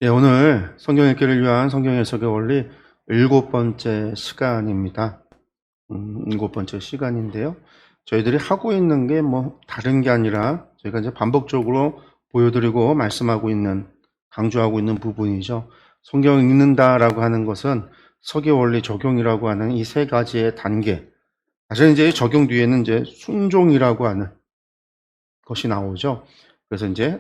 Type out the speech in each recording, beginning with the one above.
네, 오늘 성경 읽기를 위한 성경 해석의 원리 7번째 시간입니다. 7번째 시간인데요. 저희들이 하고 있는 게 다른 게 아니라 저희가 이제 반복적으로 보여드리고 말씀하고 있는, 강조하고 있는 부분이죠. 성경 읽는다라고 하는 것은 서기 원리 적용이라고 하는 이 세 가지의 단계. 사실 이제 적용 뒤에는 이제 순종이라고 하는 것이 나오죠. 그래서 이제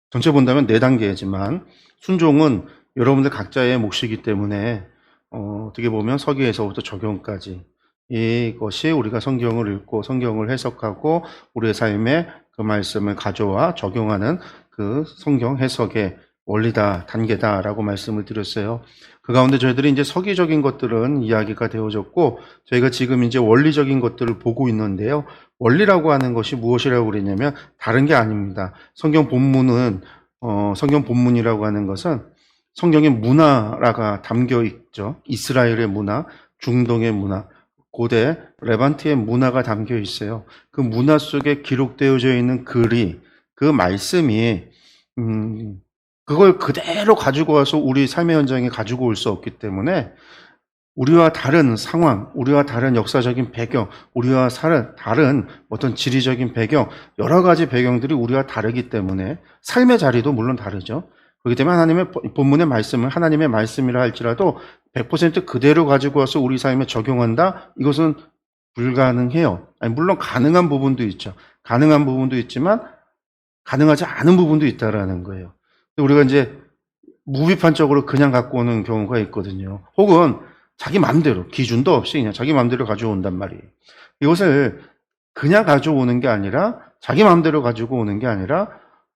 전체 본다면 4단계지만 순종은 여러분들 각자의 몫이기 때문에 어떻게 보면 서기에서부터 적용까지 이것이 우리가 성경을 읽고 성경을 해석하고 우리의 삶에 그 말씀을 가져와 적용하는 그 성경 해석의 원리다, 단계다라고 말씀을 드렸어요. 그 가운데 저희들이 이제 서기적인 것들은 이야기가 되어졌고 저희가 지금 이제 원리적인 것들을 보고 있는데요. 원리라고 하는 것이 무엇이라고 그랬냐면 다른 게 아닙니다. 성경 본문은 성경 본문이라고 하는 것은 성경의 문화가 담겨 있죠. 이스라엘의 문화, 중동의 문화, 고대 레반트의 문화가 담겨 있어요. 그 문화 속에 기록되어져 있는 글이, 그 말씀이 그걸 그대로 가지고 와서 우리 삶의 현장에 가지고 올 수 없기 때문에 우리와 다른 상황, 우리와 다른 역사적인 배경, 우리와 다른 어떤 지리적인 배경, 여러 가지 배경들이 우리와 다르기 때문에 삶의 자리도 물론 다르죠. 그렇기 때문에 하나님의 본문의 말씀을 하나님의 말씀이라 할지라도 100% 그대로 가지고 와서 우리 삶에 적용한다? 이것은 불가능해요. 아니, 물론 가능한 부분도 있죠. 가능한 부분도 있지만 가능하지 않은 부분도 있다라는 거예요. 우리가 이제 무비판적으로 그냥 갖고 오는 경우가 있거든요. 혹은 자기 마음대로, 기준도 없이 그냥 자기 마음대로 가져온단 말이에요. 이것을 그냥 가져오는 게 아니라 자기 마음대로 가지고 오는 게 아니라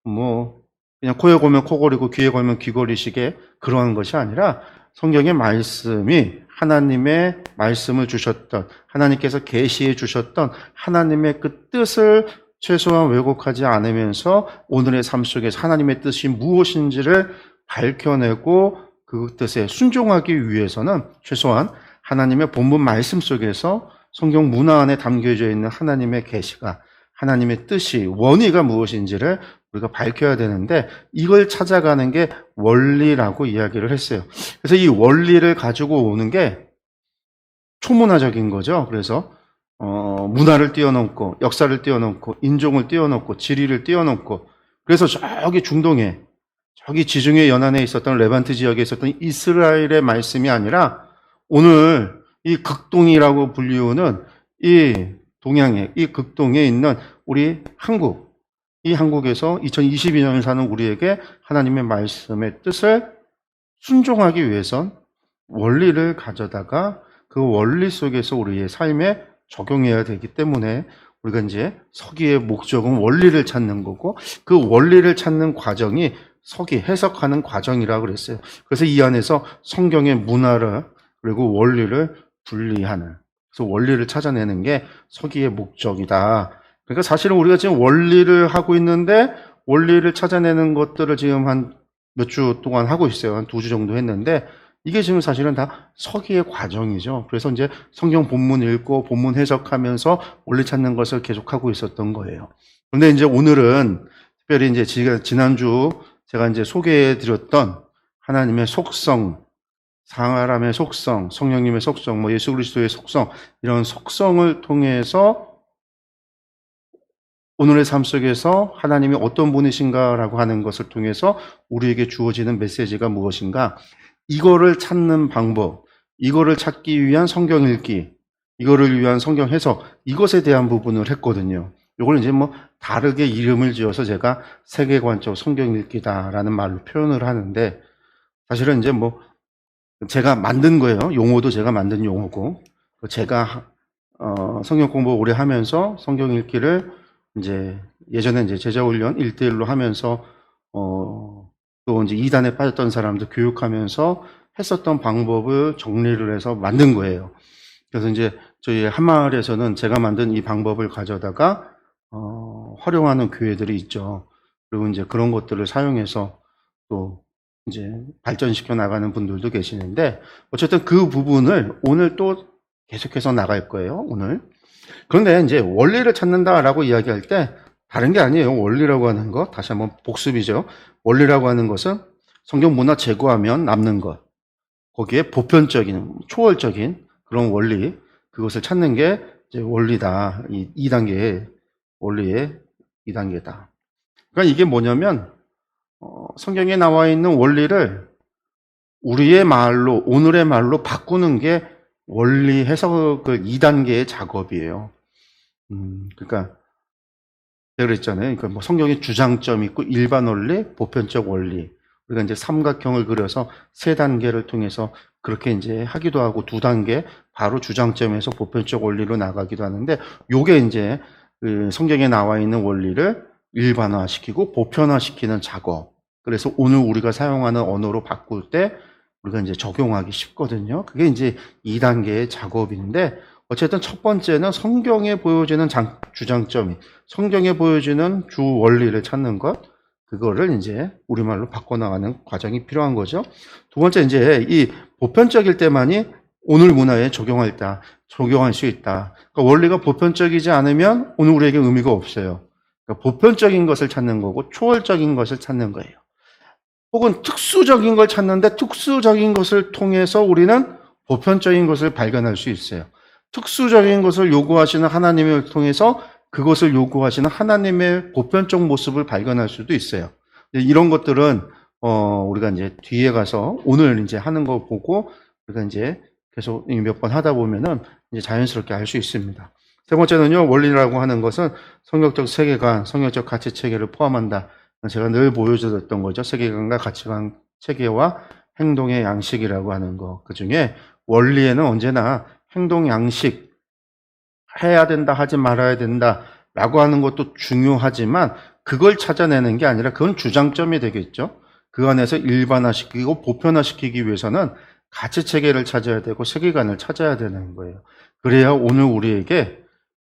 그냥 코에 걸면 코걸이고 귀에 걸면 귀걸이식의 그러한 것이 아니라 성경의 말씀이 하나님의 말씀을 주셨던, 하나님께서 계시해 주셨던 하나님의 그 뜻을 최소한 왜곡하지 않으면서 오늘의 삶 속에서 하나님의 뜻이 무엇인지를 밝혀내고 그 뜻에 순종하기 위해서는 최소한 하나님의 본문 말씀 속에서 성경 문화 안에 담겨져 있는 하나님의 계시가, 하나님의 뜻이, 원의가 무엇인지를 우리가 밝혀야 되는데 이걸 찾아가는 게 원리라고 이야기를 했어요. 그래서 이 원리를 가지고 오는 게 초문화적인 거죠. 그래서 문화를 뛰어넘고 역사를 뛰어넘고 인종을 뛰어넘고 지리를 뛰어넘고 그래서 저기 중동에 저기 지중해 연안에 있었던 레반트 지역에 있었던 이스라엘의 말씀이 아니라 오늘 이 극동이라고 불리우는 이 동양의 이 극동에 있는 우리 한국, 이 한국에서 2022년을 사는 우리에게 하나님의 말씀의 뜻을 순종하기 위해선 원리를 가져다가 그 원리 속에서 우리의 삶에 적용해야 되기 때문에 우리가 이제 서기의 목적은 원리를 찾는 거고 그 원리를 찾는 과정이 서기, 해석하는 과정이라고 그랬어요. 그래서 이 안에서 성경의 문화를 그리고 원리를 분리하는, 그래서 원리를 찾아내는 게 서기의 목적이다. 그러니까 사실은 우리가 지금 원리를 하고 있는데 원리를 찾아내는 것들을 지금 한 몇 주 동안 하고 있어요. 한 2주 정도 했는데 이게 지금 사실은 다 서기의 과정이죠. 그래서 이제 성경 본문 읽고 본문 해석하면서 원리 찾는 것을 계속하고 있었던 거예요. 그런데 이제 오늘은 특별히 이제 지난주 제가 이제 소개해 드렸던 하나님의 속성, 사람의 속성, 성령님의 속성, 예수 그리스도의 속성, 이런 속성을 통해서 오늘의 삶 속에서 하나님이 어떤 분이신가라고 하는 것을 통해서 우리에게 주어지는 메시지가 무엇인가, 이거를 찾는 방법, 이거를 찾기 위한 성경 읽기, 이거를 위한 성경 해석, 이것에 대한 부분을 했거든요. 이걸 이제 다르게 이름을 지어서 제가 세계관적 성경 읽기다라는 말로 표현을 하는데 사실은 이제 제가 만든 거예요. 용어도 제가 만든 용어고 제가 성경 공부 오래 하면서 성경 읽기를 이제 예전에 이제 제자훈련 1대1로 하면서 또 이제 이단에 빠졌던 사람들 교육하면서 했었던 방법을 정리를 해서 만든 거예요. 그래서 이제 저희 한마을에서는 제가 만든 이 방법을 가져다가 활용하는 교회들이 있죠. 그리고 이제 그런 것들을 사용해서 또 이제 발전시켜 나가는 분들도 계시는데 어쨌든 그 부분을 오늘 또 계속해서 나갈 거예요. 오늘. 그런데 이제 원리를 찾는다라고 이야기할 때 다른 게 아니에요. 원리라고 하는 거 다시 한번 복습이죠. 원리라고 하는 것은 성경 문화 제거하면 남는 것. 거기에 보편적인, 초월적인 그런 원리, 그것을 찾는 게 이제 원리다. 이 2단계의 원리의 2단계다. 그러니까 이게 뭐냐면, 성경에 나와 있는 원리를 우리의 말로, 오늘의 말로 바꾸는 게 원리 해석을 2단계의 작업이에요. 그러니까, 제가 그랬잖아요. 그러니까 뭐 성경에 주장점이 있고, 일반 원리, 보편적 원리. 우리가 이제 삼각형을 그려서 3단계를 통해서 그렇게 이제 하기도 하고, 2단계, 바로 주장점에서 보편적 원리로 나가기도 하는데, 요게 이제 그 성경에 나와 있는 원리를 일반화시키고 보편화시키는 작업. 그래서 오늘 우리가 사용하는 언어로 바꿀 때 우리가 이제 적용하기 쉽거든요. 그게 이제 2단계의 작업인데, 어쨌든 첫 번째는 성경에 보여지는 주장점이, 성경에 보여지는 주 원리를 찾는 것, 그거를 이제 우리말로 바꿔나가는 과정이 필요한 거죠. 두 번째, 이제 이 보편적일 때만이 오늘 문화에 적용할 수 있다. 그러니까 원리가 보편적이지 않으면 오늘 우리에게 의미가 없어요. 그러니까 보편적인 것을 찾는 거고 초월적인 것을 찾는 거예요. 혹은 특수적인 걸 찾는데 특수적인 것을 통해서 우리는 보편적인 것을 발견할 수 있어요. 특수적인 것을 요구하시는 하나님을 통해서 그것을 요구하시는 하나님의 보편적 모습을 발견할 수도 있어요. 이런 것들은 우리가 이제 뒤에 가서 오늘 이제 하는 거 보고 우리가 이제 계속 몇 번 하다 보면은 이제 자연스럽게 알 수 있습니다. 세 번째는요, 원리라고 하는 것은 성경적 세계관, 성경적 가치 체계를 포함한다. 제가 늘 보여줬던 거죠. 세계관과 가치관 체계와 행동의 양식이라고 하는 거. 그 중에 원리에는 언제나 행동 양식, 해야 된다, 하지 말아야 된다 라고 하는 것도 중요하지만 그걸 찾아내는 게 아니라 그건 주장점이 되겠죠. 그 안에서 일반화시키고 보편화시키기 위해서는 가치 체계를 찾아야 되고 세계관을 찾아야 되는 거예요. 그래야 오늘 우리에게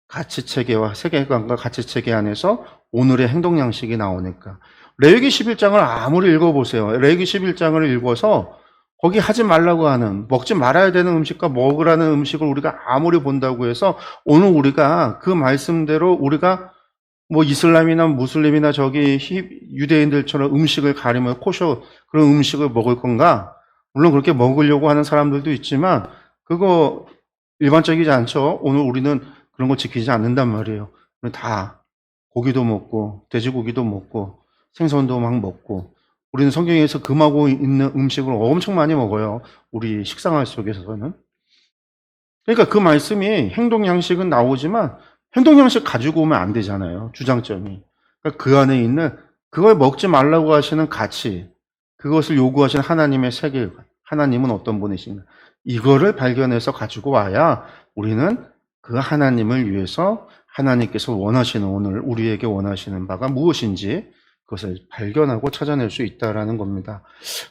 가치 체계와 세계관과 가치 체계 안에서 오늘의 행동 양식이 나오니까. 레위기 11장을 아무리 읽어보세요. 레위기 11장을 읽어서 거기 하지 말라고 하는, 먹지 말아야 되는 음식과 먹으라는 음식을 우리가 아무리 본다고 해서 오늘 우리가 그 말씀대로 우리가 뭐 이슬람이나 무슬림이나 저기 유대인들처럼 음식을 가리며 코셔 그런 음식을 먹을 건가? 물론 그렇게 먹으려고 하는 사람들도 있지만 그거 일반적이지 않죠. 오늘 우리는 그런 거 지키지 않는단 말이에요. 다 고기도 먹고 돼지고기도 먹고 생선도 막 먹고 우리는 성경에서 금하고 있는 음식을 엄청 많이 먹어요. 우리 식생활 속에서는. 그러니까 그 말씀이 행동 양식은 나오지만 행동 양식 가지고 오면 안 되잖아요. 주장점이. 그러니까 그 안에 있는 그걸 먹지 말라고 하시는 가치, 그것을 요구하시는 하나님의 세계관, 하나님은 어떤 분이신가. 이거를 발견해서 가지고 와야 우리는 그 하나님을 위해서 하나님께서 원하시는 오늘 우리에게 원하시는 바가 무엇인지 그것을 발견하고 찾아낼 수 있다라는 겁니다.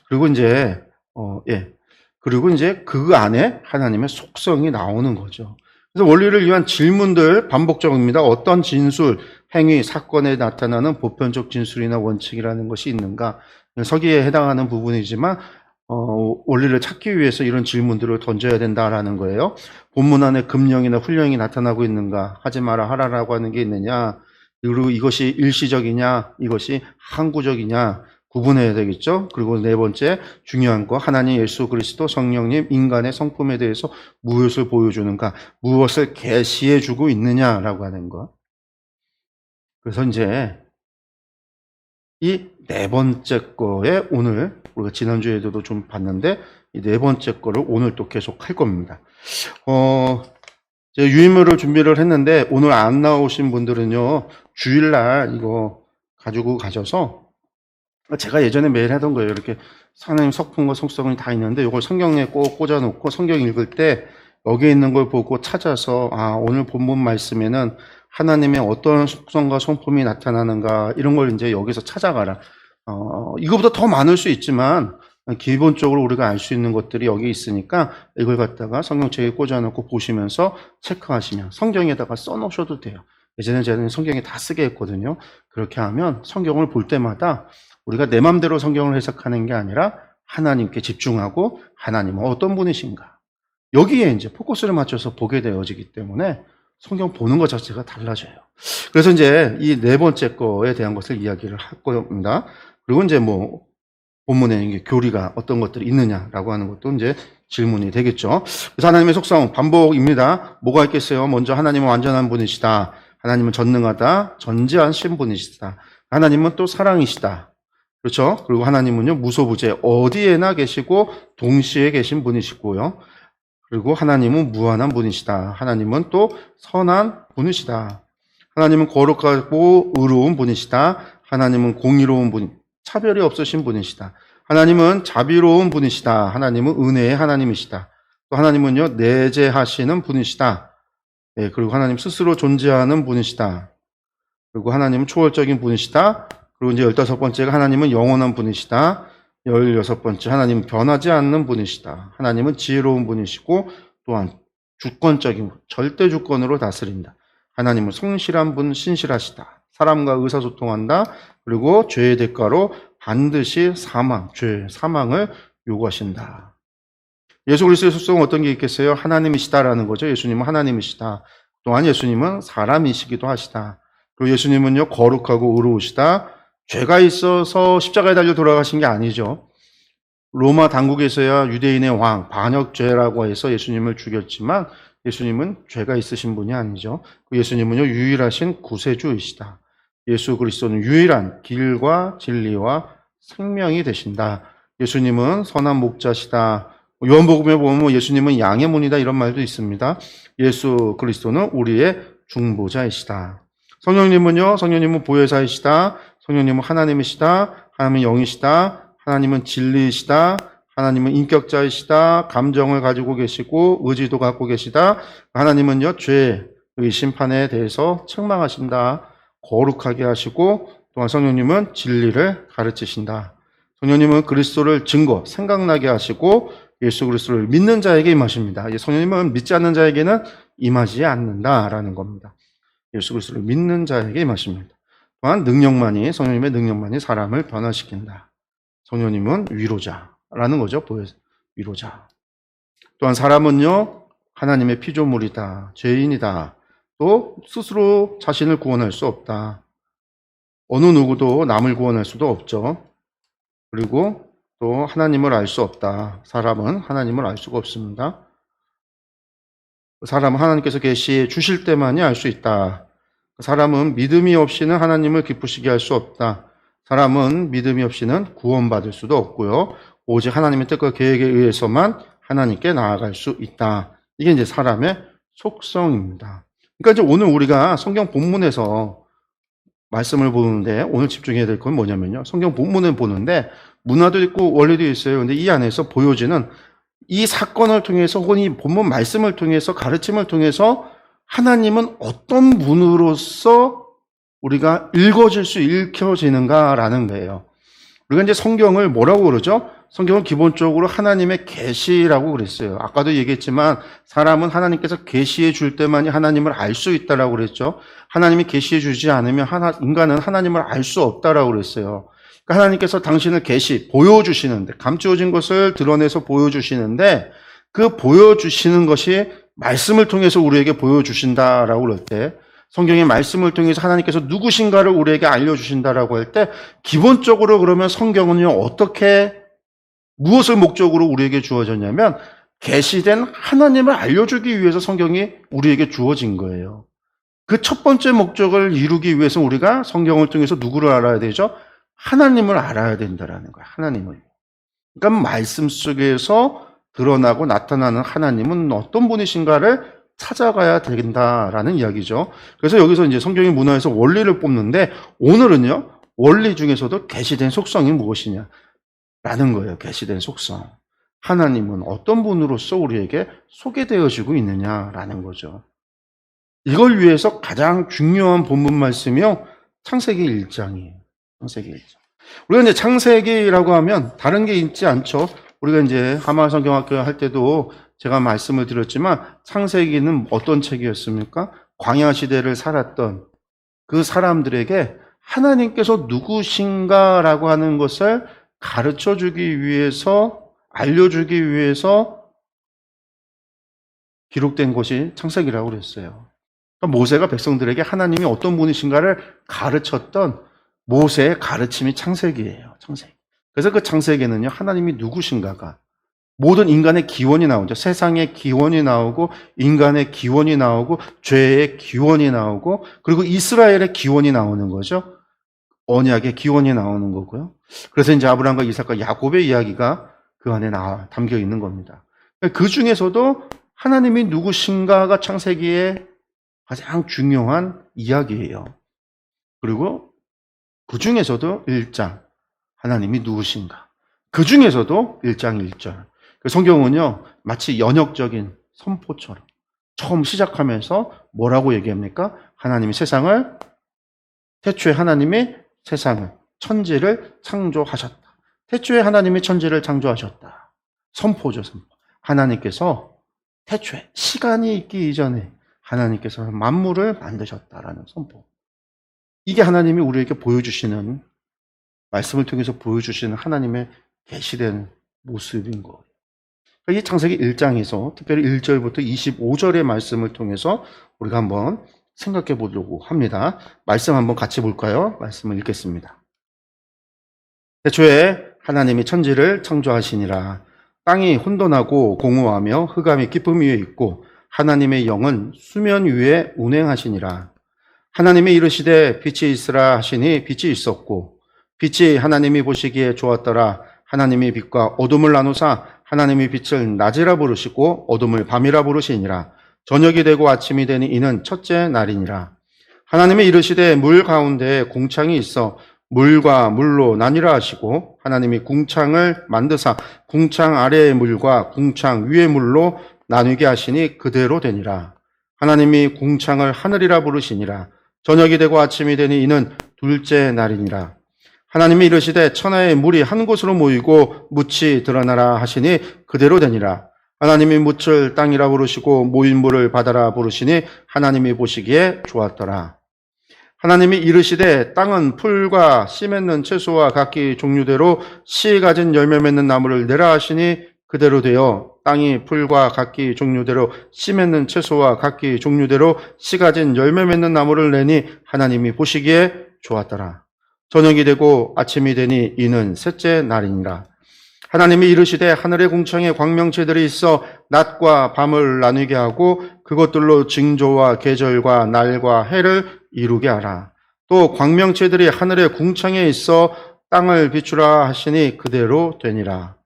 그리고 이제 그리고 이제 그 안에 하나님의 속성이 나오는 거죠. 그래서 원리를 위한 질문들 반복적입니다. 어떤 진술, 행위, 사건에 나타나는 보편적 진술이나 원칙이라는 것이 있는가? 서기에 해당하는 부분이지만 원리를 찾기 위해서 이런 질문들을 던져야 된다라는 거예요. 본문 안에 금령이나 훈령이 나타나고 있는가? 하지 마라 하라라고 하는 게 있느냐? 그리고 이것이 일시적이냐? 이것이 항구적이냐? 구분해야 되겠죠. 그리고 네 번째 중요한 거 하나님 예수 그리스도 성령님 인간의 성품에 대해서 무엇을 보여주는가? 무엇을 계시해 주고 있느냐라고 하는 거. 그래서 이제 이 네 번째 거에 오늘 우리가 지난주에도 좀 봤는데 이 네 번째 거를 오늘 또 계속 할 겁니다. 제가 유인물을 준비를 했는데 오늘 안 나오신 분들은요 주일날 이거 가지고 가셔서 제가 예전에 매일 하던 거예요. 이렇게 하나님 성품과 속성이 다 있는데 이걸 성경에 꼭 꽂아놓고 성경 읽을 때 여기 있는 걸 보고 찾아서 오늘 본문 말씀에는 하나님의 어떤 속성과 성품이 나타나는가 이런 걸 이제 여기서 찾아가라. 이거보다 더 많을 수 있지만 기본적으로 우리가 알 수 있는 것들이 여기 있으니까 이걸 갖다가 성경책에 꽂아놓고 보시면서 체크하시면 성경에다가 써놓으셔도 돼요. 예전에 저는 성경에 다 쓰게 했거든요. 그렇게 하면 성경을 볼 때마다 우리가 내 맘대로 성경을 해석하는 게 아니라 하나님께 집중하고 하나님은 어떤 분이신가. 여기에 이제 포커스를 맞춰서 보게 되어지기 때문에 성경 보는 것 자체가 달라져요. 그래서 이제 이 네 번째 거에 대한 것을 이야기를 할 겁니다. 그리고 이제 본문에 이게 교리가 어떤 것들이 있느냐라고 하는 것도 이제 질문이 되겠죠. 그래서 하나님의 속성 반복입니다. 뭐가 있겠어요? 먼저 하나님은 완전한 분이시다. 하나님은 전능하다. 전지하신 분이시다. 하나님은 또 사랑이시다. 그렇죠? 그리고 하나님은요, 무소부재, 어디에나 계시고 동시에 계신 분이시고요. 그리고 하나님은 무한한 분이시다. 하나님은 또 선한 분이시다. 하나님은 거룩하고 의로운 분이시다. 하나님은 공의로운 분, 차별이 없으신 분이시다. 하나님은 자비로운 분이시다. 하나님은 은혜의 하나님이시다. 또 하나님은요, 내재하시는 분이시다. 네, 그리고 하나님 스스로 존재하는 분이시다. 그리고 하나님은 초월적인 분이시다. 그리고 이제 15번째가 하나님은 영원한 분이시다. 16번째, 하나님은 변하지 않는 분이시다. 하나님은 지혜로운 분이시고 또한 주권적인 분, 절대 주권으로 다스린다. 하나님은 성실한 분, 신실하시다. 사람과 의사소통한다. 그리고 죄의 대가로 반드시 사망을 요구하신다. 예수 그리스도의 속성은 어떤 게 있겠어요? 하나님이시다라는 거죠. 예수님은 하나님이시다. 또한 예수님은 사람이시기도 하시다. 그리고 예수님은요, 거룩하고 의로우시다. 죄가 있어서 십자가에 달려 돌아가신 게 아니죠. 로마 당국에서야 유대인의 왕, 반역죄라고 해서 예수님을 죽였지만 예수님은 죄가 있으신 분이 아니죠. 예수님은요, 유일하신 구세주이시다. 예수 그리스도는 유일한 길과 진리와 생명이 되신다. 예수님은 선한 목자시다. 요한복음에 보면 예수님은 양의 문이다 이런 말도 있습니다. 예수 그리스도는 우리의 중보자이시다. 성령님은 보혜사이시다. 성령님은 하나님이시다. 하나님은 영이시다. 하나님은 진리이시다. 하나님은 인격자이시다. 감정을 가지고 계시고 의지도 갖고 계시다. 하나님은요, 죄의 심판에 대해서 책망하신다. 거룩하게 하시고 또한 성령님은 진리를 가르치신다. 성령님은 그리스도를 생각나게 하시고 예수 그리스도를 믿는 자에게 임하십니다. 성령님은 믿지 않는 자에게는 임하지 않는다라는 겁니다. 예수 그리스도를 믿는 자에게 임하십니다. 또한 성령님의 능력만이 사람을 변화시킨다. 성령님은 위로자라는 거죠. 위로자. 또한 사람은요, 하나님의 피조물이다. 죄인이다. 또 스스로 자신을 구원할 수 없다. 어느 누구도 남을 구원할 수도 없죠. 그리고 또 하나님을 알 수 없다. 사람은 하나님을 알 수가 없습니다. 사람은 하나님께서 계시해 주실 때만이 알 수 있다. 사람은 믿음이 없이는 하나님을 기쁘시게 할 수 없다. 사람은 믿음이 없이는 구원받을 수도 없고요. 오직 하나님의 뜻과 계획에 의해서만 하나님께 나아갈 수 있다. 이게 이제 사람의 속성입니다. 그러니까 이제 오늘 우리가 성경 본문에서 말씀을 보는데 오늘 집중해야 될 건 뭐냐면요. 성경 본문을 보는데 문화도 있고 원리도 있어요. 근데 이 안에서 보여지는 이 사건을 통해서 혹은 이 본문 말씀을 통해서 가르침을 통해서 하나님은 어떤 분으로서 우리가 읽혀지는가라는 거예요. 우리가 이제 성경을 뭐라고 그러죠? 성경은 기본적으로 하나님의 계시라고 그랬어요. 아까도 얘기했지만 사람은 하나님께서 계시해 줄 때만이 하나님을 알 수 있다라고 그랬죠. 하나님이 계시해 주지 않으면 인간은 하나님을 알 수 없다라고 그랬어요. 그러니까 하나님께서 당신을 보여주시는데, 감추어진 것을 드러내서 보여주시는데, 그 보여주시는 것이 말씀을 통해서 우리에게 보여주신다라고 그럴 때, 성경의 말씀을 통해서 하나님께서 누구신가를 우리에게 알려주신다라고 할 때, 기본적으로 그러면 성경은요, 무엇을 목적으로 우리에게 주어졌냐면, 계시된 하나님을 알려주기 위해서 성경이 우리에게 주어진 거예요. 그 첫 번째 목적을 이루기 위해서 우리가 성경을 통해서 누구를 알아야 되죠? 하나님을 알아야 된다라는 거예요. 하나님을. 그러니까 말씀 속에서 드러나고 나타나는 하나님은 어떤 분이신가를 찾아가야 된다라는 이야기죠. 그래서 여기서 이제 성경의 문화에서 원리를 뽑는데 오늘은요, 원리 중에서도 계시된 속성이 무엇이냐? 라는 거예요. 계시된 속성. 하나님은 어떤 분으로서 우리에게 소개되어지고 있느냐라는 거죠. 이걸 위해서 가장 중요한 본문 말씀이요, 창세기 1장이에요. 창세기 1장. 우리가 이제 창세기라고 하면 다른 게 있지 않죠. 우리가 이제 하마성경학교 할 때도 제가 말씀을 드렸지만 창세기는 어떤 책이었습니까? 광야 시대를 살았던 그 사람들에게 하나님께서 누구신가라고 하는 것을 가르쳐 주기 위해서, 알려주기 위해서 기록된 것이 창세기라고 그랬어요. 그러니까 모세가 백성들에게 하나님이 어떤 분이신가를 가르쳤던 모세의 가르침이 창세기예요. 창세기. 그래서 그 창세기에는요, 하나님이 누구신가가 모든 인간의 기원이 나오죠. 세상의 기원이 나오고, 인간의 기원이 나오고, 죄의 기원이 나오고, 그리고 이스라엘의 기원이 나오는 거죠. 언약의 기원이 나오는 거고요. 그래서 이제 아브라함과 이삭과 야곱의 이야기가 그 안에 담겨 있는 겁니다. 그 중에서도 하나님이 누구신가가 창세기의 가장 중요한 이야기예요. 그리고 그 중에서도 1장, 하나님이 누구신가. 그 중에서도 1장 1절. 성경은요, 마치 연역적인 선포처럼 처음 시작하면서 뭐라고 얘기합니까? 하나님이 세상을, 태초에 하나님이 세상을, 천지를 창조하셨다. 태초에 하나님이 천지를 창조하셨다. 선포죠, 선포. 하나님께서 태초에 시간이 있기 이전에 하나님께서 만물을 만드셨다라는 선포. 이게 하나님이 우리에게 보여주시는, 말씀을 통해서 보여주시는 하나님의 계시된 모습인 거예요. 이 창세기 1장에서 특별히 1절부터 25절의 말씀을 통해서 우리가 한번 생각해 보려고 합니다. 말씀 한번 같이 볼까요? 말씀을 읽겠습니다. 태초에 하나님이 천지를 창조하시니라. 땅이 혼돈하고 공허하며 흑암이 깊음 위에 있고 하나님의 영은 수면 위에 운행하시니라. 하나님이 이르시되 빛이 있으라 하시니 빛이 있었고 빛이 하나님이 보시기에 좋았더라. 하나님이 빛과 어둠을 나누사 하나님이 빛을 낮이라 부르시고 어둠을 밤이라 부르시니라. 저녁이 되고 아침이 되니 이는 첫째 날이니라. 하나님이 이르시되 물 가운데에 궁창이 있어 물과 물로 나뉘라 하시고 하나님이 궁창을 만드사 궁창 아래의 물과 궁창 위의 물로 나뉘게 하시니 그대로 되니라. 하나님이 궁창을 하늘이라 부르시니라. 저녁이 되고 아침이 되니 이는 둘째 날이니라. 하나님이 이르시되 천하의 물이 한 곳으로 모이고 묻이 드러나라 하시니 그대로 되니라. 하나님이 묻을 땅이라 부르시고 모인 물을 바다라 부르시니 하나님이 보시기에 좋았더라. 하나님이 이르시되 땅은 풀과 씨 맺는 채소와 각기 종류대로 씨 가진 열매 맺는 나무를 내라 하시니 그대로 되어 땅이 풀과 각기 종류대로 씨 맺는 채소와 각기 종류대로 씨 가진 열매 맺는 나무를 내니 하나님이 보시기에 좋았더라. 저녁이 되고 아침이 되니 이는 셋째 날이니라. 하나님이 이르시되 하늘의 궁창에 광명체들이 있어 낮과 밤을 나누게 하고 그것들로 징조와 계절과 날과 해를 이루게 하라. 또 광명체들이 하늘의 궁창에 있어 땅을 비추라 하시니 그대로 되니라.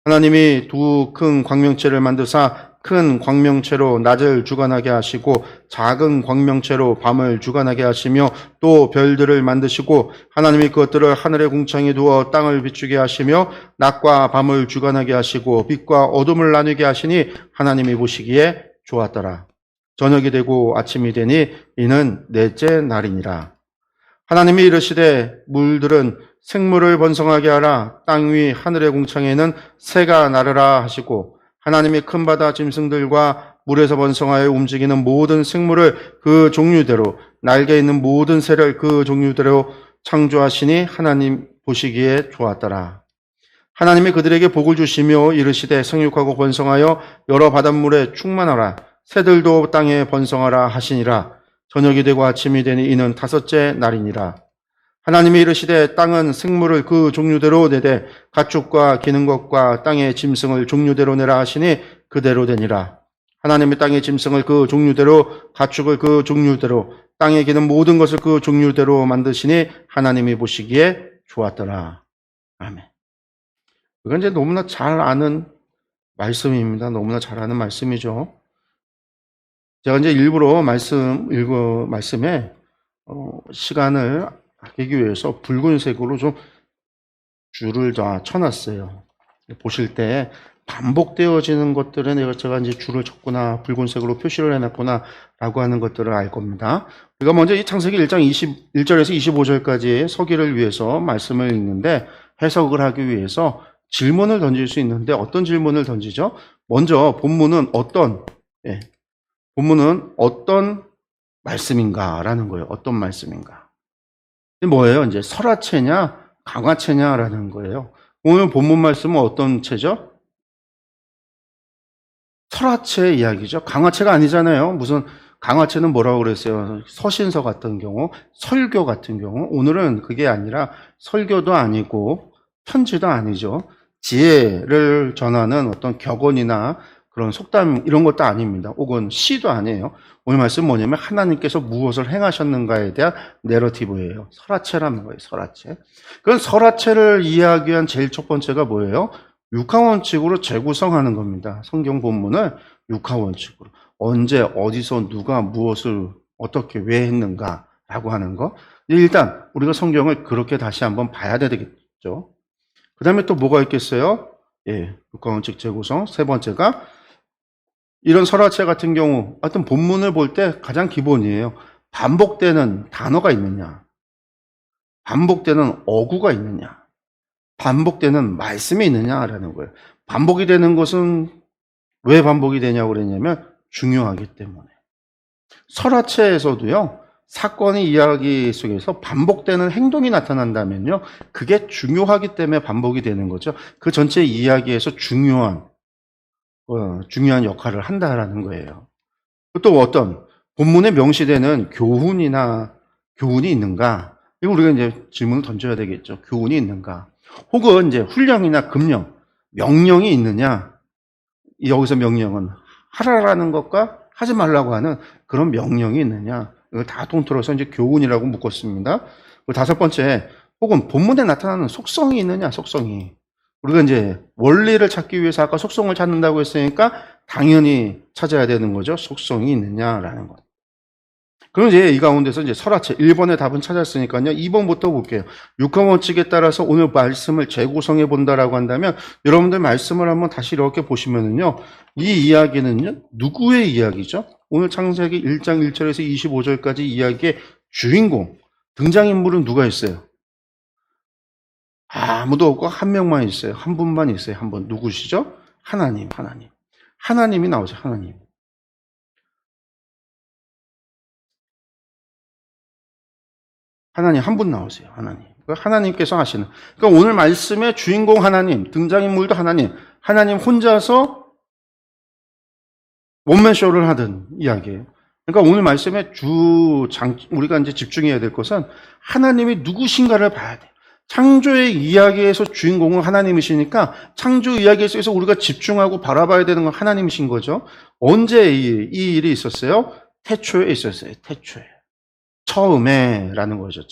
하나님이 두 큰 광명체를 만드사 큰 광명체로 낮을 주관하게 하시고 작은 광명체로 밤을 주관하게 하시며 또 별들을 만드시고 하나님이 그것들을 하늘의 궁창에 두어 땅을 비추게 하시며 낮과 밤을 주관하게 하시고 빛과 어둠을 나누게 하시니 하나님이 보시기에 좋았더라. 저녁이 되고 아침이 되니 이는 넷째 날이니라. 하나님이 이르시되 물들은 생물을 번성하게 하라. 땅 위 하늘의 궁창에는 새가 나르라 하시고 하나님이 큰 바다 짐승들과 물에서 번성하여 움직이는 모든 생물을 그 종류대로 날개 있는 모든 새를 그 종류대로 창조하시니 하나님 보시기에 좋았더라. 하나님이 그들에게 복을 주시며 이르시되 생육하고 번성하여 여러 바닷물에 충만하라. 새들도 땅에 번성하라 하시니라. 저녁이 되고 아침이 되니 이는 다섯째 날이니라. 하나님이 이르시되 땅은 생물을 그 종류대로 내되 가축과 기는 것과 땅의 짐승을 종류대로 내라 하시니 그대로 되니라. 하나님이 땅의 짐승을 그 종류대로 가축을 그 종류대로 땅에 기는 모든 것을 그 종류대로 만드시니 하나님이 보시기에 좋았더라. 아멘. 이건 이제 너무나 잘 아는 말씀입니다. 너무나 잘 아는 말씀이죠. 제가 이제 일부러 말씀에 시간을 아끼기 위해서 붉은색으로 좀 줄을 다 쳐놨어요. 보실 때 반복되어지는 것들은 제가 이제 줄을 쳤구나, 붉은색으로 표시를 해놨구나, 라고 하는 것들을 알 겁니다. 우리가 먼저 이 창세기 1장 21절에서 25절까지의 서기를 위해서 말씀을 읽는데 해석을 하기 위해서 질문을 던질 수 있는데 어떤 질문을 던지죠? 먼저 본문은 어떤 말씀인가? 라는 거예요. 어떤 말씀인가? 뭐예요? 이제 설화체냐, 강화체냐라는 거예요. 오늘 본문 말씀은 어떤 체죠? 설화체 이야기죠. 강화체가 아니잖아요. 무슨 강화체는 뭐라고 그랬어요? 서신서 같은 경우, 설교 같은 경우. 오늘은 그게 아니라 설교도 아니고 편지도 아니죠. 지혜를 전하는 어떤 격언이나 그런 속담 이런 것도 아닙니다. 혹은 시도 아니에요. 오늘 말씀 뭐냐면 하나님께서 무엇을 행하셨는가에 대한 내러티브예요. 설화체라는 거예요. 설화체. 그런 설화체를 이해하기 위한 제일 첫 번째가 뭐예요? 육하원칙으로 재구성하는 겁니다. 성경 본문을 육하원칙으로. 언제 어디서 누가 무엇을 어떻게 왜 했는가라고 하는 거. 일단 우리가 성경을 그렇게 다시 한번 봐야 되겠죠. 그 다음에 또 뭐가 있겠어요? 예, 육하원칙 재구성. 세 번째가 이런 설화체 같은 경우 어떤 본문을 볼 때 가장 기본이에요. 반복되는 단어가 있느냐, 반복되는 어구가 있느냐, 반복되는 말씀이 있느냐라는 거예요. 반복이 되는 것은 왜 반복이 되냐고 그랬냐면 중요하기 때문에. 설화체에서도요, 사건의 이야기 속에서 반복되는 행동이 나타난다면요, 그게 중요하기 때문에 반복이 되는 거죠. 그 전체 이야기에서 중요한 역할을 한다라는 거예요. 또 어떤 본문에 명시되는 교훈이 있는가? 이거 우리가 이제 질문을 던져야 되겠죠. 교훈이 있는가? 혹은 이제 훈령이나 금령, 명령이 있느냐? 여기서 명령은 하라라는 것과 하지 말라고 하는 그런 명령이 있느냐? 이걸 다 통틀어서 이제 교훈이라고 묶었습니다. 다섯 번째, 혹은 본문에 나타나는 속성이 있느냐? 속성이. 우리가 이제 원리를 찾기 위해서 아까 속성을 찾는다고 했으니까 당연히 찾아야 되는 거죠. 속성이 있느냐라는 것. 그럼 이제 이 가운데서 이제 설화체 1번의 답은 찾았으니까요. 2번부터 볼게요. 육하원칙에 따라서 오늘 말씀을 재구성해 본다라고 한다면 여러분들 말씀을 한번 다시 이렇게 보시면은요. 이 이야기는요. 누구의 이야기죠? 오늘 창세기 1장 1절에서 25절까지 이야기의 주인공, 등장인물은 누가 있어요? 아무도 없고 한 명만 있어요. 한 분만 있어요. 한 분. 누구시죠? 하나님. 하나님이 나오죠. 하나님. 하나님 한 분 나오세요. 하나님께서 하시는. 그러니까 오늘 말씀의 주인공 하나님, 등장인물도 하나님 혼자서 원맨쇼를 하던 이야기예요. 그러니까 오늘 말씀의 우리가 이제 집중해야 될 것은 하나님이 누구신가를 봐야 돼요. 창조의 이야기에서 주인공은 하나님이시니까 창조 이야기 속에서 우리가 집중하고 바라봐야 되는 건 하나님이신 거죠. 언제 이 일이 있었어요? 태초에 있었어요. 태초에. 처음에라는 거죠.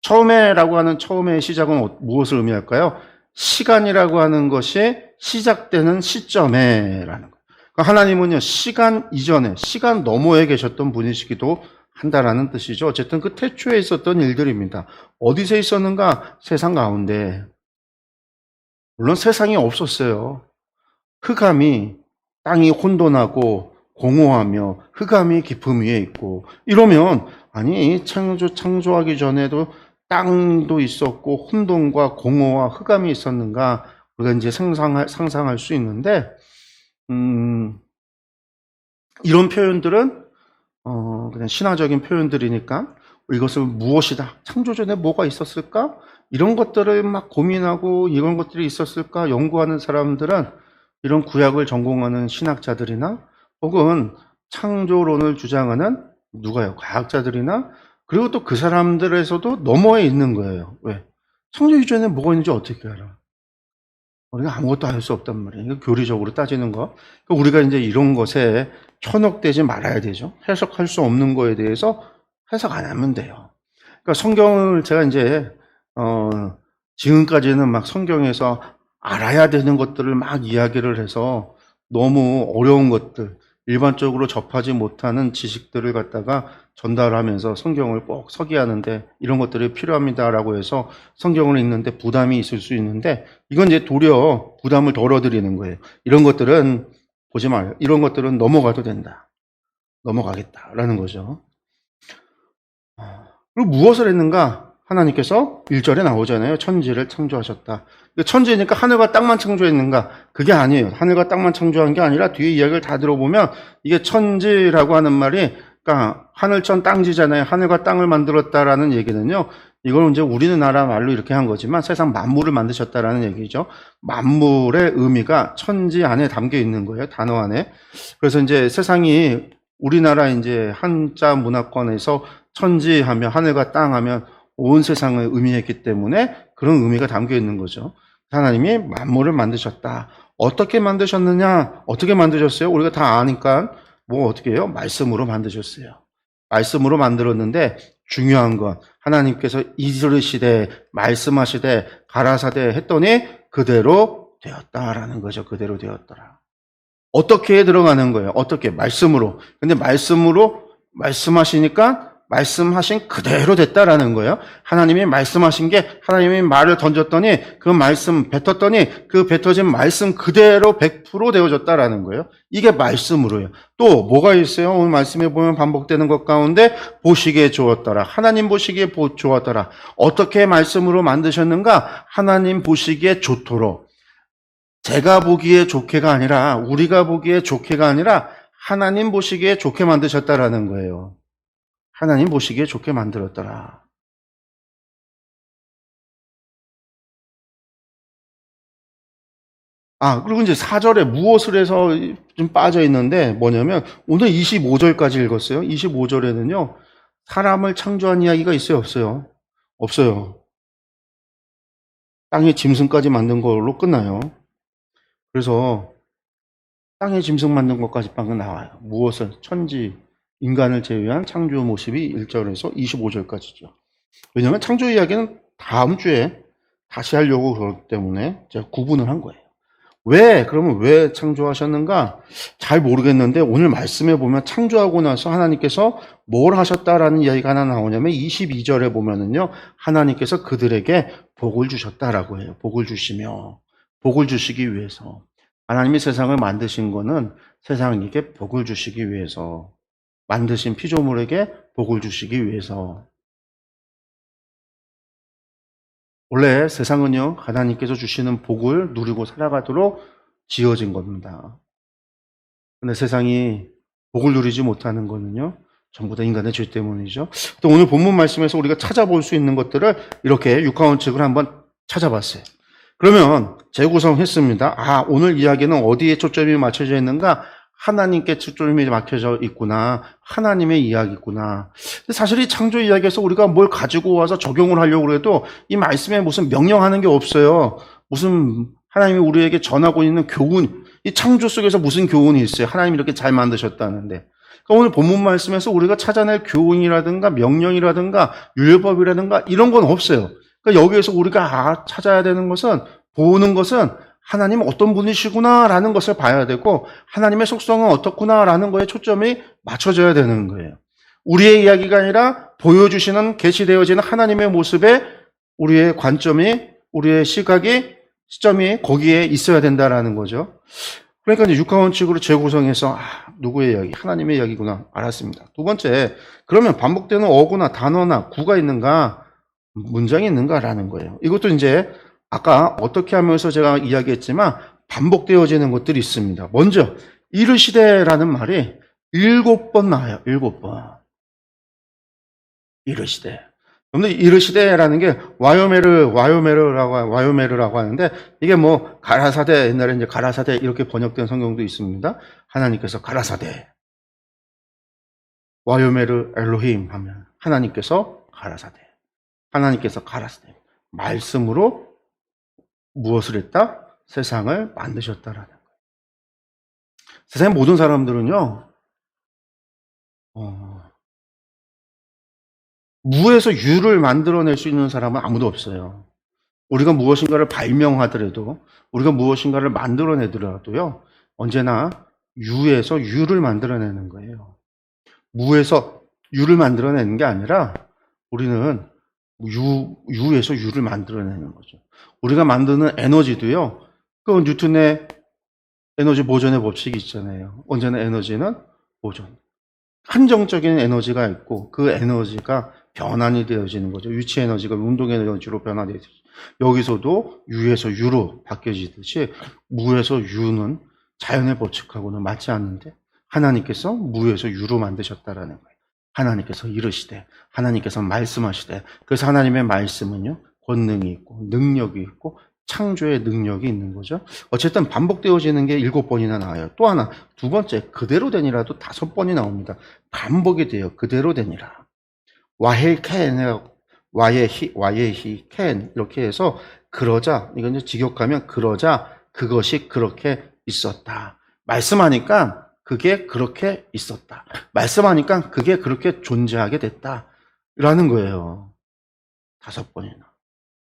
처음에라고 하는 처음의 시작은 무엇을 의미할까요? 시간이라고 하는 것이 시작되는 시점에라는 거예요. 그러니까 하나님은요, 시간 이전에, 시간 너머에 계셨던 분이시기도 한다라는 뜻이죠. 어쨌든 그 태초에 있었던 일들입니다. 어디서 있었는가? 세상 가운데. 물론 세상이 없었어요. 흑암이, 땅이 혼돈하고 공허하며 흑암이 깊음 위에 있고, 이러면 아니 창조하기 전에도 땅도 있었고 혼돈과 공허와 흑암이 있었는가 우리가 이제 상상할 수 있는데 이런 표현들은 그냥 신화적인 표현들이니까 이것을 무엇이다, 창조 전에 뭐가 있었을까, 이런 것들을 막 고민하고 이런 것들이 있었을까 연구하는 사람들은 이런 구약을 전공하는 신학자들이나 혹은 창조론을 주장하는 누가요? 과학자들이나 그리고 또 그 사람들에서도 너머에 있는 거예요. 왜? 창조 이전에 뭐가 있는지 어떻게 알아? 우리가 아무것도 알 수 없단 말이에요. 이거 교리적으로 따지는 거. 그러니까 우리가 이제 이런 것에 현혹되지 말아야 되죠. 해석할 수 없는 거에 대해서 해석 안 하면 돼요. 그러니까 성경을 제가 이제 지금까지는 막 성경에서 알아야 되는 것들을 막 이야기를 해서 너무 어려운 것들, 일반적으로 접하지 못하는 지식들을 갖다가 전달하면서 성경을 꼭 서기하는데 이런 것들이 필요합니다라고 해서 성경을 읽는데 부담이 있을 수 있는데 이건 이제 도리어 부담을 덜어드리는 거예요. 이런 것들은 보지 마요. 이런 것들은 넘어가도 된다. 넘어가겠다라는 거죠. 그리고 무엇을 했는가? 하나님께서 1절에 나오잖아요. 천지를 창조하셨다. 천지니까 하늘과 땅만 창조했는가? 그게 아니에요. 하늘과 땅만 창조한 게 아니라 뒤에 이야기를 다 들어보면 이게 천지라고 하는 말이 그러니까 하늘천 땅지잖아요. 하늘과 땅을 만들었다라는 얘기는요. 이걸 이제 우리나라 말로 이렇게 한 거지만 세상 만물을 만드셨다라는 얘기죠. 만물의 의미가 천지 안에 담겨 있는 거예요. 단어 안에. 그래서 이제 세상이 우리나라 이제 한자 문화권에서 천지 하면 하늘과 땅 하면 온 세상을 의미했기 때문에 그런 의미가 담겨 있는 거죠. 하나님이 만물을 만드셨다. 어떻게 만드셨느냐? 어떻게 만드셨어요? 우리가 다 아니까 뭐 어떻게 해요? 말씀으로 만드셨어요. 말씀으로 만들었는데 중요한 건 하나님께서 이르시되 말씀하시되 가라사대 했더니 그대로 되었다라는 거죠. 그대로 되었더라. 어떻게 들어가는 거예요? 어떻게? 말씀으로. 근데 말씀으로 말씀하시니까 말씀하신 그대로 됐다라는 거예요. 하나님이 말씀하신 게 하나님이 말을 던졌더니 그 말씀 뱉었더니 그 뱉어진 말씀 그대로 100% 되어졌다라는 거예요. 이게 말씀으로요. 또 뭐가 있어요? 오늘 말씀에 보면 반복되는 것 가운데 보시기에 좋았더라. 하나님 보시기에 좋았더라. 어떻게 말씀으로 만드셨는가? 하나님 보시기에 좋도록. 제가 보기에 좋게가 아니라 우리가 보기에 좋게가 아니라 하나님 보시기에 좋게 만드셨다라는 거예요. 하나님 보시기에 좋게 만들었더라. 그리고 이제 4절에 무엇을 해서 좀 빠져 있는데 뭐냐면 오늘 25절까지 읽었어요. 25절에는요. 사람을 창조한 이야기가 있어요, 없어요? 없어요. 땅에 짐승까지 만든 걸로 끝나요. 그래서 땅에 짐승 만든 것까지 방금 나와요. 무엇을? 천지, 인간을 제외한 창조 모습이 1절에서 25절까지죠. 왜냐하면 창조 이야기는 다음 주에 다시 하려고 그러기 때문에 제가 구분을 한 거예요. 그러면 왜 창조하셨는가? 잘 모르겠는데 오늘 말씀에 보면 창조하고 나서 하나님께서 뭘 하셨다라는 이야기가 하나 나오냐면 22절에 보면은요. 하나님께서 그들에게 복을 주셨다라고 해요. 복을 주시며 복을 주시기 위해서. 하나님이 세상을 만드신 거는 세상에게 복을 주시기 위해서. 만드신 피조물에게 복을 주시기 위해서. 원래 세상은요, 하나님께서 주시는 복을 누리고 살아가도록 지어진 겁니다. 근데 세상이 복을 누리지 못하는 거는요, 전부 다 인간의 죄 때문이죠. 또 오늘 본문 말씀에서 우리가 찾아볼 수 있는 것들을 이렇게 육하원칙을 한번 찾아봤어요. 그러면 재구성했습니다. 오늘 이야기는 어디에 초점이 맞춰져 있는가? 하나님께 초점이 맞춰져 있구나. 하나님의 이야기구나. 사실 이 창조 이야기에서 우리가 뭘 가지고 와서 적용을 하려고 해도 이 말씀에 무슨 명령하는 게 없어요. 무슨 하나님이 우리에게 전하고 있는 교훈, 이 창조 속에서 무슨 교훈이 있어요? 하나님이 이렇게 잘 만드셨다는데. 그러니까 오늘 본문 말씀에서 우리가 찾아낼 교훈이라든가 명령이라든가 율법이라든가 이런 건 없어요. 그러니까 여기에서 우리가 찾아야 되는 것은, 보는 것은 하나님은 어떤 분이시구나라는 것을 봐야 되고 하나님의 속성은 어떻구나라는 거에 초점이 맞춰져야 되는 거예요. 우리의 이야기가 아니라 보여주시는 계시되어지는 하나님의 모습에 우리의 관점이, 우리의 시점이 거기에 있어야 된다라는 거죠. 그러니까 이제 육하원칙으로 재구성해서 누구의 이야기? 하나님의 이야기구나. 알았습니다. 두 번째, 그러면 반복되는 어구나 단어나 구가 있는가? 문장이 있는가라는 거예요. 이것도 이제 아까 어떻게 하면서 제가 이야기했지만 반복되어지는 것들이 있습니다. 먼저 이르시되라는 말이 7번 나와요. 7번. 이르시되. 근데 이르시되라는 게 와요메르라고 하는데 이게 뭐 가라사대, 옛날에 이제 가라사대 이렇게 번역된 성경도 있습니다. 하나님께서 가라사대. 와요메르 엘로힘 하면 하나님께서 가라사대. 하나님께서 가라사대. 말씀으로 무엇을 했다? 세상을 만드셨다라는 거예요. 세상의 모든 사람들은요, 무에서 유를 만들어낼 수 있는 사람은 아무도 없어요. 우리가 무엇인가를 발명하더라도, 우리가 무엇인가를 만들어내더라도요, 언제나 유에서 유를 만들어내는 거예요. 무에서 유를 만들어내는 게 아니라 우리는 유에서 유를 만들어내는 거죠. 우리가 만드는 에너지도요, 그 뉴턴의 에너지 보존의 법칙이 있잖아요. 언제나 에너지는 보존. 한정적인 에너지가 있고 그 에너지가 변환이 되어지는 거죠. 위치 에너지가 운동 에너지로 변화되듯이 여기서도 유에서 유로 바뀌어지듯이 무에서 유는 자연의 법칙하고는 맞지 않는데 하나님께서 무에서 유로 만드셨다라는 거예요. 하나님께서 이르시되, 하나님께서 말씀하시되, 그래서 하나님의 말씀은요, 권능이 있고, 능력이 있고, 창조의 능력이 있는 거죠. 어쨌든 반복되어지는 게 7번이나 나와요. 또 하나, 두 번째, 그대로 되니라도 5번이 나옵니다. 반복이 돼요. 그대로 되니라. 와예히 캔 이렇게 해서 그러자 이건 이제 직역하면 그러자 그것이 그렇게 있었다. 말씀하니까 그게 그렇게 있었다. 말씀하니까 그게 그렇게 존재하게 됐다. 라는 거예요. 5번이나.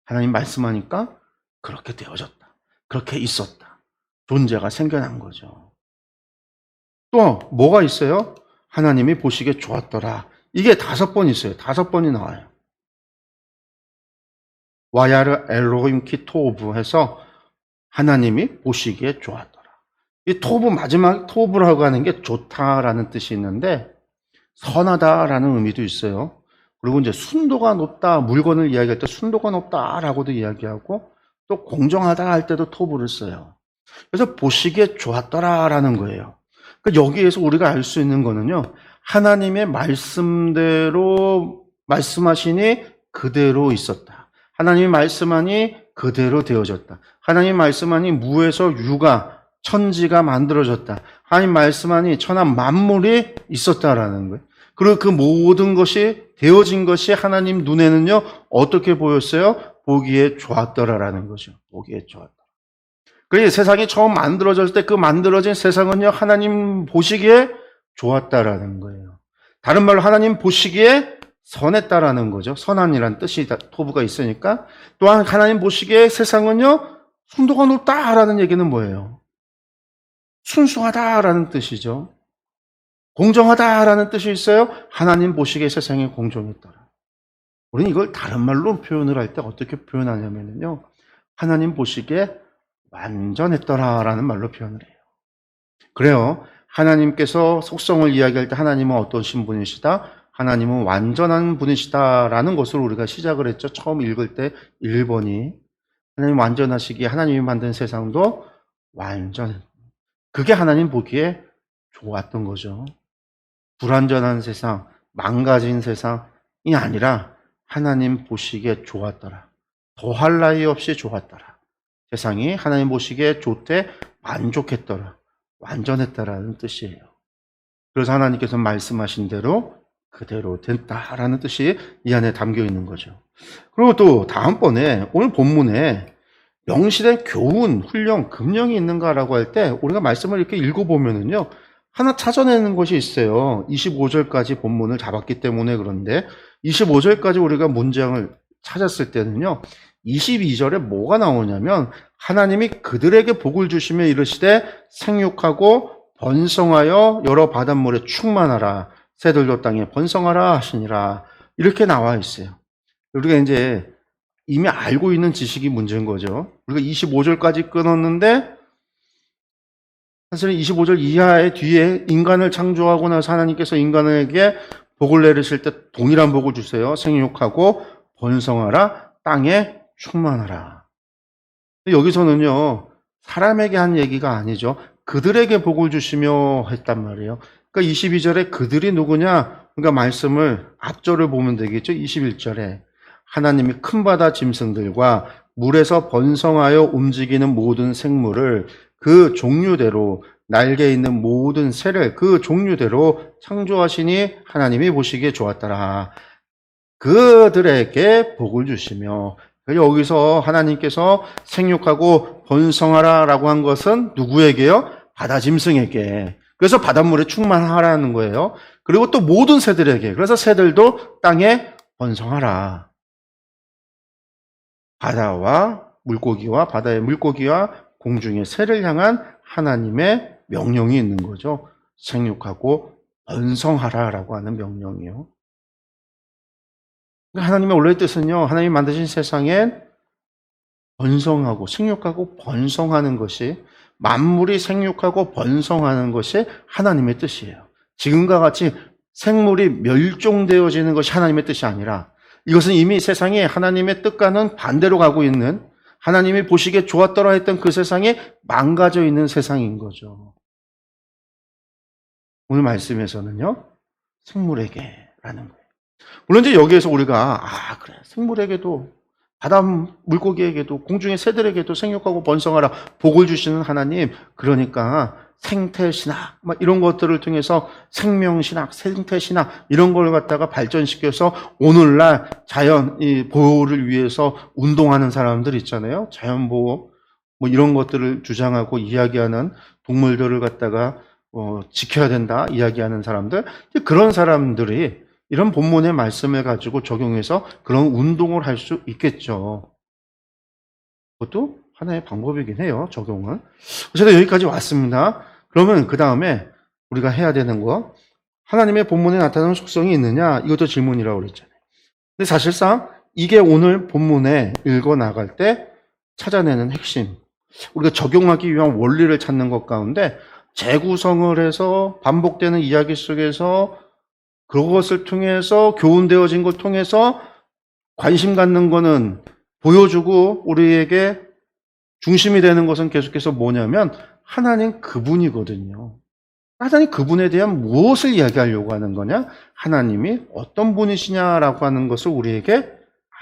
하나님 말씀하니까 그렇게 되어졌다. 그렇게 있었다. 존재가 생겨난 거죠. 또 뭐가 있어요? 하나님이 보시기에 좋았더라. 이게 5번 있어요. 5번이 나와요. 와야르 엘로힘 키 토브 해서 하나님이 보시기에 좋았더라. 이 토브 마지막 토브라고 하는 게 좋다라는 뜻이 있는데 선하다라는 의미도 있어요. 그리고 이제 순도가 높다, 물건을 이야기할 때 순도가 높다라고도 이야기하고 또 공정하다 할 때도 토브를 써요. 그래서 보시기에 좋았더라라는 거예요. 그러니까 여기에서 우리가 알 수 있는 거는요. 하나님의 말씀대로 말씀하시니 그대로 있었다. 하나님이 말씀하니 그대로 되어졌다. 하나님 말씀하니 무에서 유가 천지가 만들어졌다. 하나님 말씀하니 천하 만물이 있었다라는 거예요. 그리고 그 모든 것이 되어진 것이 하나님 눈에는요 어떻게 보였어요? 보기에 좋았더라라는 거죠. 보기에 좋았다. 그래서 세상이 처음 만들어졌을 때 그 만들어진 세상은요 하나님 보시기에 좋았다라는 거예요. 다른 말로 하나님 보시기에 선했다라는 거죠. 선한이란 뜻이 토부가 있으니까. 또한 하나님 보시기에 세상은요 순도가 높다라는 얘기는 뭐예요? 순수하다라는 뜻이죠. 공정하다라는 뜻이 있어요. 하나님 보시기에 세상이 공정했더라. 우리는 이걸 다른 말로 표현을 할 때 어떻게 표현하냐면요. 하나님 보시기에 완전했더라라는 말로 표현을 해요. 그래요. 하나님께서 속성을 이야기할 때 하나님은 어떠신 분이시다? 하나님은 완전한 분이시다라는 것으로 우리가 시작을 했죠. 처음 읽을 때 1번이 하나님 완전하시기에 하나님이 만든 세상도 완전. 그게 하나님 보기에 좋았던 거죠. 불완전한 세상, 망가진 세상이 아니라 하나님 보시기에 좋았더라. 더할 나위 없이 좋았더라. 세상이 하나님 보시기에 좋되 만족했더라. 완전했다라는 뜻이에요. 그래서 하나님께서 말씀하신 대로 그대로 됐다라는 뜻이 이 안에 담겨 있는 거죠. 그리고 또 다음번에 오늘 본문에 명시된 교훈, 훈령, 금령이 있는가라고 할 때 우리가 말씀을 이렇게 읽어보면은요. 하나 찾아내는 것이 있어요. 25절까지 본문을 잡았기 때문에 그런데 25절까지 우리가 문장을 찾았을 때는요. 22절에 뭐가 나오냐면 하나님이 그들에게 복을 주시며 이르시되 생육하고 번성하여 여러 바닷물에 충만하라. 새들도 땅에 번성하라 하시니라. 이렇게 나와 있어요. 우리가 이제 이미 알고 있는 지식이 문제인 거죠. 우리가 25절까지 끊었는데 사실은 25절 이하의 뒤에 인간을 창조하고 나서 하나님께서 인간에게 복을 내리실 때 동일한 복을 주세요. 생육하고 번성하라, 땅에 충만하라. 여기서는요, 사람에게 한 얘기가 아니죠. 그들에게 복을 주시며 했단 말이에요. 그러니까 22절에 그들이 누구냐? 그러니까 말씀을 앞절을 보면 되겠죠. 21절에 하나님이 큰 바다 짐승들과 물에서 번성하여 움직이는 모든 생물을 그 종류대로 날개 있는 모든 새를 그 종류대로 창조하시니 하나님이 보시기에 좋았더라. 그들에게 복을 주시며 여기서 하나님께서 생육하고 번성하라라고 한 것은 누구에게요? 바다 짐승에게. 그래서 바닷물에 충만하라는 거예요. 그리고 또 모든 새들에게. 그래서 새들도 땅에 번성하라. 바다와 물고기와 바다의 물고기와 공중의 새를 향한 하나님의 명령이 있는 거죠. 생육하고 번성하라라고 하는 명령이요. 하나님의 원래의 뜻은요. 하나님이 만드신 세상엔 번성하고 생육하고 번성하는 것이 만물이 생육하고 번성하는 것이 하나님의 뜻이에요. 지금과 같이 생물이 멸종되어지는 것이 하나님의 뜻이 아니라 이것은 이미 세상이 하나님의 뜻과는 반대로 가고 있는 하나님이 보시기에 좋았더라 했던 그 세상이 망가져 있는 세상인 거죠. 오늘 말씀에서는요. 생물에게라는 거예요. 물론 이제 여기에서 우리가 그래 생물에게도 바다 물고기에게도 공중의 새들에게도 생육하고 번성하라 복을 주시는 하나님 그러니까 생태신학, 막 이런 것들을 통해서 생명신학, 생태신학, 이런 걸 갖다가 발전시켜서 오늘날 자연 보호를 위해서 운동하는 사람들 있잖아요. 자연보호, 뭐 이런 것들을 주장하고 이야기하는 동물들을 갖다가 지켜야 된다 이야기하는 사람들, 그런 사람들이 이런 본문의 말씀을 가지고 적용해서 그런 운동을 할 수 있겠죠. 그것도 하나의 방법이긴 해요, 적용은. 어쨌든 여기까지 왔습니다. 그러면 그 다음에 우리가 해야 되는 거, 하나님의 본문에 나타나는 속성이 있느냐, 이것도 질문이라고 그랬잖아요. 근데 사실상 이게 오늘 본문에 읽어 나갈 때 찾아내는 핵심, 우리가 적용하기 위한 원리를 찾는 것 가운데 재구성을 해서 반복되는 이야기 속에서 그것을 통해서 교훈되어진 걸 통해서 관심 갖는 거는 보여주고 우리에게 중심이 되는 것은 계속해서 뭐냐면 하나님 그분이거든요. 하나님 그분에 대한 무엇을 이야기하려고 하는 거냐? 하나님이 어떤 분이시냐라고 하는 것을 우리에게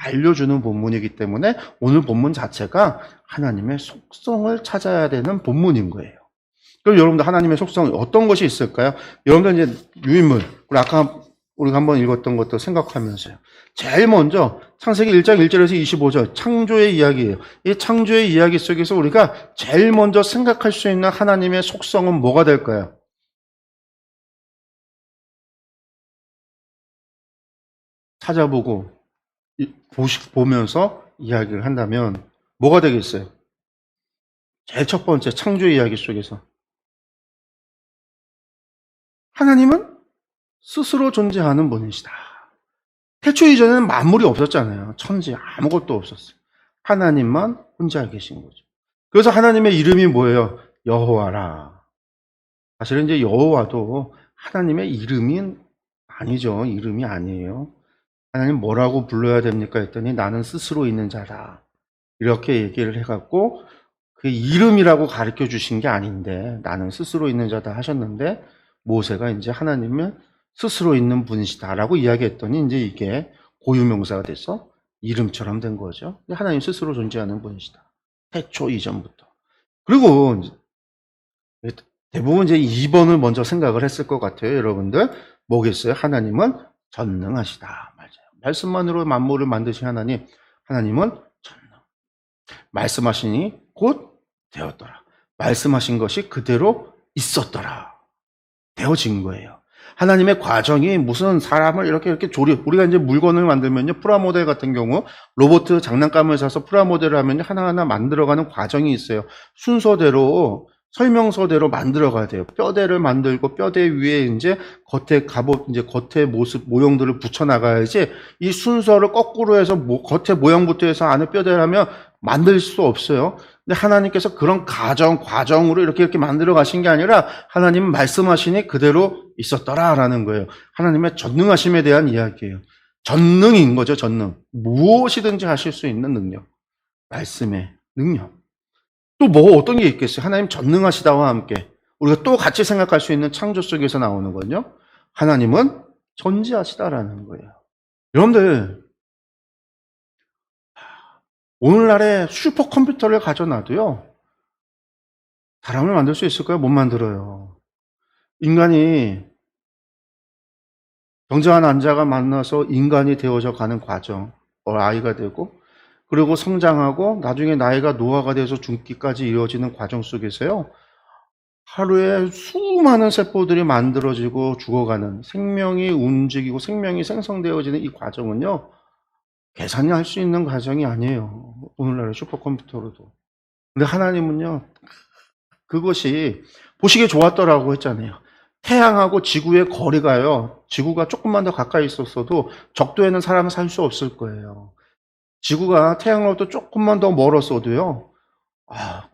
알려주는 본문이기 때문에 오늘 본문 자체가 하나님의 속성을 찾아야 되는 본문인 거예요. 그럼 여러분들 하나님의 속성 어떤 것이 있을까요? 여러분들 이제 유인물, 아까 우리가 한번 읽었던 것도 생각하면서요. 제일 먼저 창세기 1장 1절에서 25절 창조의 이야기예요. 이 창조의 이야기 속에서 우리가 제일 먼저 생각할 수 있는 하나님의 속성은 뭐가 될까요? 찾아보고 보면서 이야기를 한다면 뭐가 되겠어요? 제일 첫 번째 창조의 이야기 속에서 하나님은 스스로 존재하는 분이시다. 태초 이전에는 만물이 없었잖아요. 천지 아무것도 없었어요. 하나님만 혼자 계신 거죠. 그래서 하나님의 이름이 뭐예요? 여호와라. 사실은 이제 여호와도 하나님의 이름이 아니죠. 이름이 아니에요. 하나님 뭐라고 불러야 됩니까? 했더니 나는 스스로 있는 자다. 이렇게 얘기를 해갖고 그 이름이라고 가르쳐 주신 게 아닌데 나는 스스로 있는 자다 하셨는데 모세가 이제 하나님은 스스로 있는 분이시다라고 이야기했더니 이제 이게 고유명사가 돼서 이름처럼 된 거죠. 하나님 스스로 존재하는 분이시다. 태초 이전부터. 그리고 대부분 이제 2번을 먼저 생각을 했을 것 같아요. 여러분들 뭐겠어요? 하나님은 전능하시다. 맞아요. 말씀만으로 만물을 만드신 하나님, 하나님은 전능. 말씀하시니 곧 되었더라. 말씀하신 것이 그대로 있었더라. 되어진 거예요. 하나님의 과정이 무슨 사람을 이렇게 조립, 우리가 이제 물건을 만들면요, 프라모델 같은 경우, 로봇 장난감을 사서 프라모델을 하면요, 하나하나 만들어가는 과정이 있어요. 순서대로, 설명서대로 만들어가야 돼요. 뼈대를 만들고, 뼈대 위에 이제 겉에 갑옷, 이제 겉에 모습, 모형들을 붙여나가야지, 이 순서를 거꾸로 해서 겉에 모양부터 해서 안에 뼈대를 하면 만들 수 없어요. 근데 하나님께서 그런 과정으로 이렇게 만들어 가신 게 아니라 하나님은 말씀하시니 그대로 있었더라라는 거예요. 하나님의 전능하심에 대한 이야기예요. 전능인 거죠, 전능. 무엇이든지 하실 수 있는 능력. 말씀의 능력. 또 뭐 어떤 게 있겠어요? 하나님 전능하시다와 함께 우리가 또 같이 생각할 수 있는 창조 속에서 나오는 건요. 하나님은 전지하시다라는 거예요. 여러분들 오늘날에 슈퍼컴퓨터를 가져놔도요, 사람을 만들 수 있을까요? 못 만들어요. 인간이 정정한 남자가 만나서 인간이 되어져 가는 과정, 아이가 되고, 그리고 성장하고, 나중에 나이가 노화가 돼서 죽기까지 이루어지는 과정 속에서요, 하루에 수많은 세포들이 만들어지고 죽어가는, 생명이 움직이고 생명이 생성되어지는 이 과정은요, 계산이 할 수 있는 과정이 아니에요. 오늘날의 슈퍼컴퓨터로도. 근데 하나님은요, 그것이 보시기에 좋았더라고 했잖아요. 태양하고 지구의 거리가요, 지구가 조금만 더 가까이 있었어도 적도에는 사람은 살 수 없을 거예요. 지구가 태양으로부터 조금만 더 멀었어도요,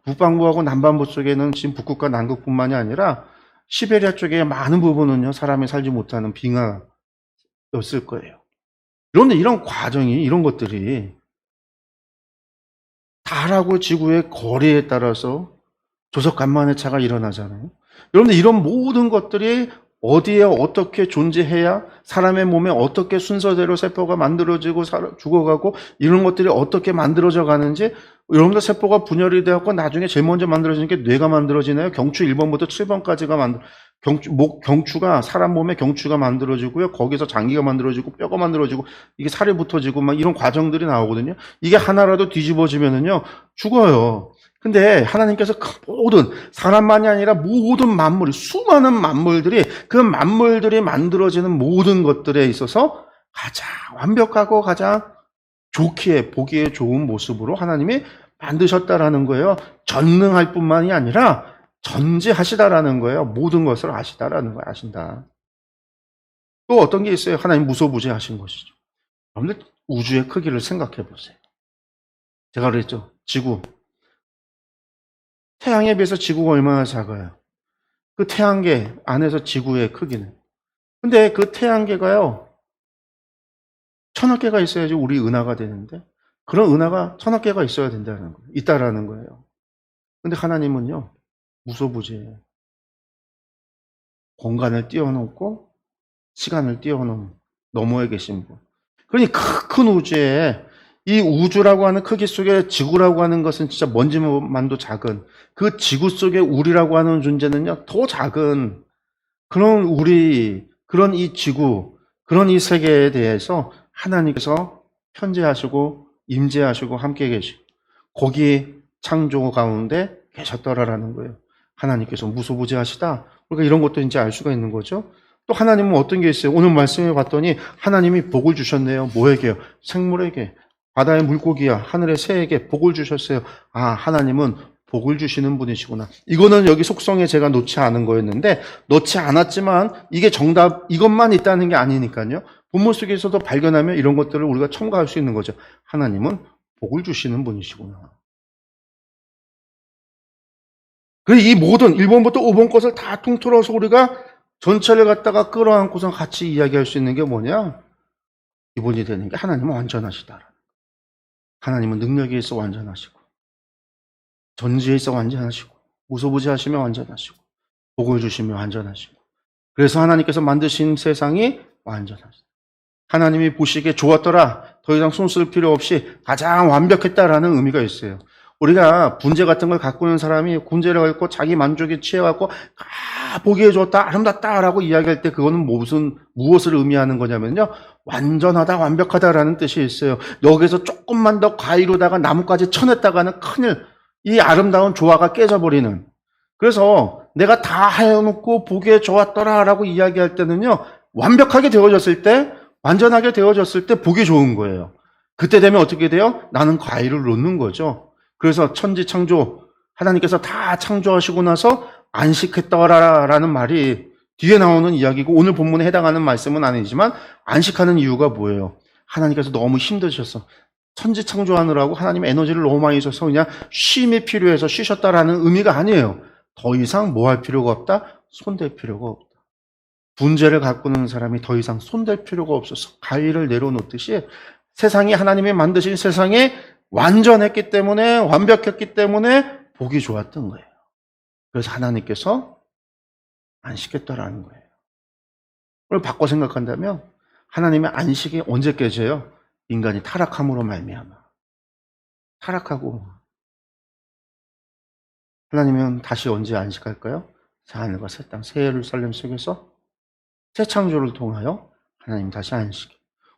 북반구하고 남반구 쪽에는 지금 북극과 남극뿐만이 아니라 시베리아 쪽에 많은 부분은요, 사람이 살지 못하는 빙하였을 거예요. 그런데 이런 과정이, 이런 것들이 달하고 지구의 거리에 따라서 조석간만의 차가 일어나잖아요. 여러분들 이런 모든 것들이 어디에 어떻게 존재해야 사람의 몸에 어떻게 순서대로 세포가 만들어지고 죽어가고 이런 것들이 어떻게 만들어져 가는지 여러분들 세포가 분열이 되었고 나중에 제일 먼저 만들어지는 게 뇌가 만들어지네요. 경추 1번부터 7번까지가 경추가 사람 몸에 경추가 만들어지고요. 거기서 장기가 만들어지고 뼈가 만들어지고 이게 살이 붙어지고 막 이런 과정들이 나오거든요. 이게 하나라도 뒤집어지면은요 죽어요. 근데 하나님께서 모든 사람만이 아니라 모든 만물, 수많은 만물들이 그 만물들이 만들어지는 모든 것들에 있어서 가장 완벽하고 가장 좋기에 보기에 좋은 모습으로 하나님이 만드셨다라는 거예요. 전능할 뿐만이 아니라 전지하시다라는 거예요. 모든 것을 아시다라는 거예요. 아신다. 또 어떤 게 있어요? 하나님 무소부재하신 것이죠. 여러분들 우주의 크기를 생각해 보세요. 제가 그랬죠. 지구. 태양에 비해서 지구가 얼마나 작아요. 그 태양계 안에서 지구의 크기는. 근데 그 태양계가요. 1000억 개가 있어야지 우리 은하가 되는데 그런 은하가 1000억 개가 있어야 된다는 거예요. 있다라는 거예요. 근데 하나님은요. 무소부재해요. 공간을 띄워놓고 시간을 띄워놓은 너머에 계신 분. 그러니 큰 우주에 이 우주라고 하는 크기 속에 지구라고 하는 것은 진짜 먼지만도 작은 그 지구 속에 우리라고 하는 존재는요. 더 작은 그런 우리, 그런 이 지구, 그런 이 세계에 대해서 하나님께서 편재하시고 임재하시고 함께 계시고 거기 창조 가운데 계셨더라라는 거예요. 하나님께서 무소부재하시다. 그러니까 이런 것도 이제 알 수가 있는 거죠. 또 하나님은 어떤 게 있어요? 오늘 말씀에 봤더니 하나님이 복을 주셨네요. 뭐에게요? 생물에게, 바다의 물고기야, 하늘의 새에게 복을 주셨어요. 아, 하나님은 복을 주시는 분이시구나. 이거는 여기 속성에 제가 놓지 않은 거였는데 놓지 않았지만 이게 정답, 이것만 있다는 게 아니니까요. 본문 속에서도 발견하면 이런 것들을 우리가 첨가할 수 있는 거죠. 하나님은 복을 주시는 분이시구나. 그래서 이 모든 1번부터 5번 것을 다 통틀어서 우리가 전체를 갖다가 끌어안고서 같이 이야기할 수 있는 게 뭐냐? 기본이 되는 게 하나님은 완전하시다. 하나님은 능력에 있어 완전하시고 전지에 있어 완전하시고 무소부재하시며 완전하시고 복을 주시며 완전하시고 그래서 하나님께서 만드신 세상이 완전하시다. 하나님이 보시기에 좋았더라. 더 이상 손 쓸 필요 없이 가장 완벽했다라는 의미가 있어요. 우리가 분재 같은 걸 갖고 있는 사람이 분재를 갖고 자기 만족에 취해갖고 보기에 좋다, 아름답다라고 이야기할 때 그거는 무엇을 의미하는 거냐면요. 완전하다, 완벽하다라는 뜻이 있어요. 여기서 조금만 더 가위로다가 나뭇가지 쳐냈다가는 큰일, 이 아름다운 조화가 깨져버리는. 그래서 내가 다 해놓고 보기에 좋았더라라고 이야기할 때는요. 완벽하게 되어졌을 때, 완전하게 되어졌을 때 보기 좋은 거예요. 그때 되면 어떻게 돼요? 나는 과일을 놓는 거죠. 그래서 천지창조, 하나님께서 다 창조하시고 나서 안식했더라라는 말이 뒤에 나오는 이야기고 오늘 본문에 해당하는 말씀은 아니지만 안식하는 이유가 뭐예요? 하나님께서 너무 힘드셨어. 천지창조하느라고 하나님 에너지를 너무 많이 줘서 그냥 쉼이 필요해서 쉬셨다라는 의미가 아니에요. 더 이상 뭐 할 필요가 없다? 손댈 필요가 없다. 분재를 갖고 있는 사람이 더 이상 손댈 필요가 없어서 가위를 내려놓듯이 세상이 하나님이 만드신 세상에 완전했기 때문에 완벽했기 때문에 보기 좋았던 거예요. 그래서 하나님께서 안식했다라는 거예요. 그걸 바꿔 생각한다면 하나님의 안식이 언제 깨져요? 인간이 타락함으로 말미암아. 타락하고 하나님은 다시 언제 안식할까요? 하늘과 새 땅, 새 예루살렘 속에서 새 창조를 통하여 하나님 다시 안식이.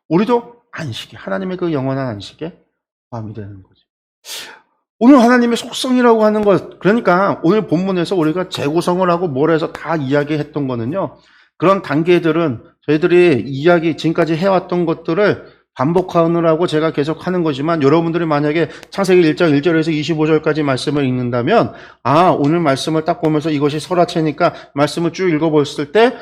우리도 안식이, 하나님의 그 영원한 안식에 포함이 되는 거죠. 오늘 하나님의 속성이라고 하는 것, 그러니까 오늘 본문에서 우리가 재구성을 하고 뭘 해서 다 이야기했던 거는요. 그런 단계들은 저희들이 지금까지 해왔던 것들을 반복하느라고 제가 계속 하는 거지만 여러분들이 만약에 창세기 1장 1절에서 25절까지 말씀을 읽는다면 오늘 말씀을 딱 보면서 이것이 설화체니까 말씀을 쭉 읽어봤을 때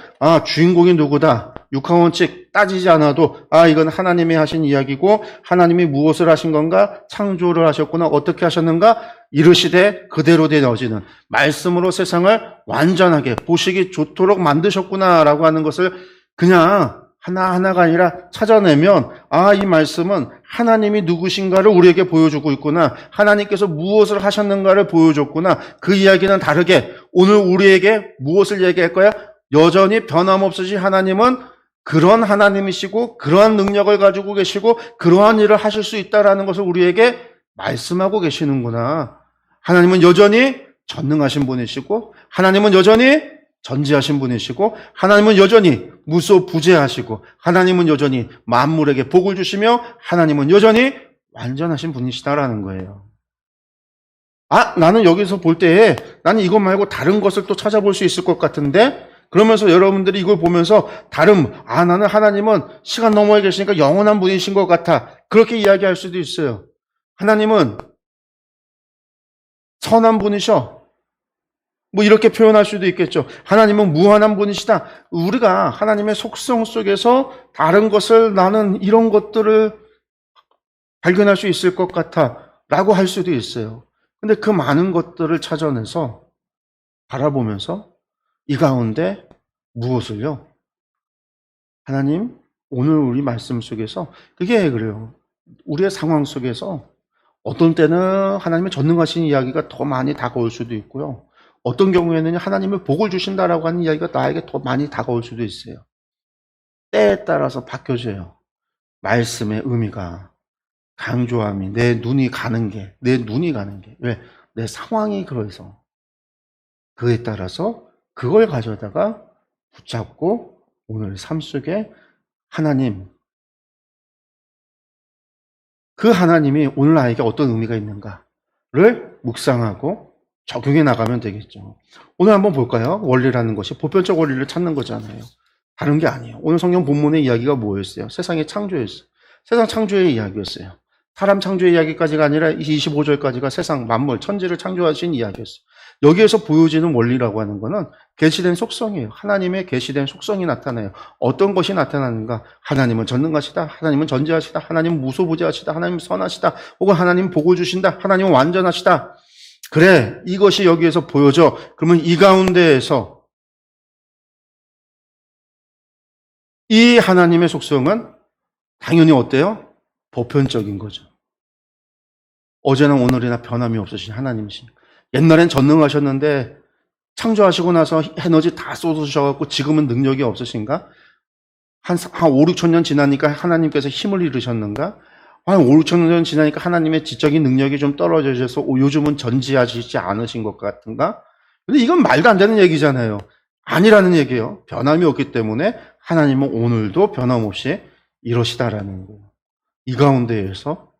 주인공이 누구다. 육하원칙 따지지 않아도 이건 하나님이 하신 이야기고 하나님이 무엇을 하신 건가? 창조를 하셨구나. 어떻게 하셨는가? 이르시되 그대로 되어지는 말씀으로 세상을 완전하게 보시기 좋도록 만드셨구나라고 하는 것을 그냥 하나하나가 아니라 찾아내면 이 말씀은 하나님이 누구신가를 우리에게 보여주고 있구나. 하나님께서 무엇을 하셨는가를 보여줬구나. 그 이야기는 다르게 오늘 우리에게 무엇을 얘기할 거야? 여전히 변함없으시 하나님은 그런 하나님이시고 그러한 능력을 가지고 계시고 그러한 일을 하실 수 있다라는 것을 우리에게 말씀하고 계시는구나. 하나님은 여전히 전능하신 분이시고, 하나님은 여전히 전지하신 분이시고, 하나님은 여전히 무소부재하시고, 하나님은 여전히 만물에게 복을 주시며, 하나님은 여전히 완전하신 분이시다라는 거예요. 나는 여기서 볼 때에 나는 이것 말고 다른 것을 또 찾아볼 수 있을 것 같은데, 그러면서 여러분들이 이걸 보면서 나는 하나님은 시간 너머에 계시니까 영원한 분이신 것 같아. 그렇게 이야기할 수도 있어요. 하나님은 선한 분이셔. 뭐 이렇게 표현할 수도 있겠죠. 하나님은 무한한 분이시다. 우리가 하나님의 속성 속에서 다른 것을 나는 이런 것들을 발견할 수 있을 것 같아 라고 할 수도 있어요. 근데 그 많은 것들을 찾아내서 바라보면서 이 가운데 무엇을요? 하나님, 오늘 우리 말씀 속에서 그게 그래요. 우리의 상황 속에서 어떤 때는 하나님의 전능하신 이야기가 더 많이 다가올 수도 있고요. 어떤 경우에는 하나님의 복을 주신다라고 하는 이야기가 나에게 더 많이 다가올 수도 있어요. 때에 따라서 바뀌어져요. 말씀의 의미가, 강조함이, 내 눈이 가는 게. 왜? 내 상황이 그래서. 그에 따라서 그걸 가져다가 붙잡고 오늘 삶 속에 하나님, 그 하나님이 오늘 나에게 어떤 의미가 있는가를 묵상하고 적용해 나가면 되겠죠. 오늘 한번 볼까요? 원리라는 것이 보편적 원리를 찾는 거잖아요. 다른 게 아니에요. 오늘 성경 본문의 이야기가 뭐였어요? 세상의 창조였어요. 세상 창조의 이야기였어요. 사람 창조의 이야기까지가 아니라 25절까지가 세상 만물, 천지를 창조하신 이야기였어요. 여기에서 보여지는 원리라고 하는 것은 계시된 속성이에요. 하나님의 계시된 속성이 나타나요. 어떤 것이 나타나는가? 하나님은 전능하시다. 하나님은 전지하시다. 하나님은 무소부재하시다. 하나님은 선하시다. 혹은 하나님은 복을 주신다. 하나님은 완전하시다. 그래, 이것이 여기에서 보여져. 그러면 이 가운데에서 이 하나님의 속성은 당연히 어때요? 보편적인 거죠. 어제나 오늘이나 변함이 없으신 하나님이시니까. 옛날엔 전능하셨는데 창조하시고 나서 에너지 다 쏟으셔갖고 지금은 능력이 없으신가? 한 5, 6천 년 지나니까 하나님께서 힘을 잃으셨는가? 한 5, 6천 년 지나니까 하나님의 지적인 능력이 좀 떨어져서 요즘은 전지하시지 않으신 것 같은가? 근데 이건 말도 안 되는 얘기잖아요. 아니라는 얘기예요. 변함이 없기 때문에 하나님은 오늘도 변함없이 이러시다라는 거예요. 이 가운데에서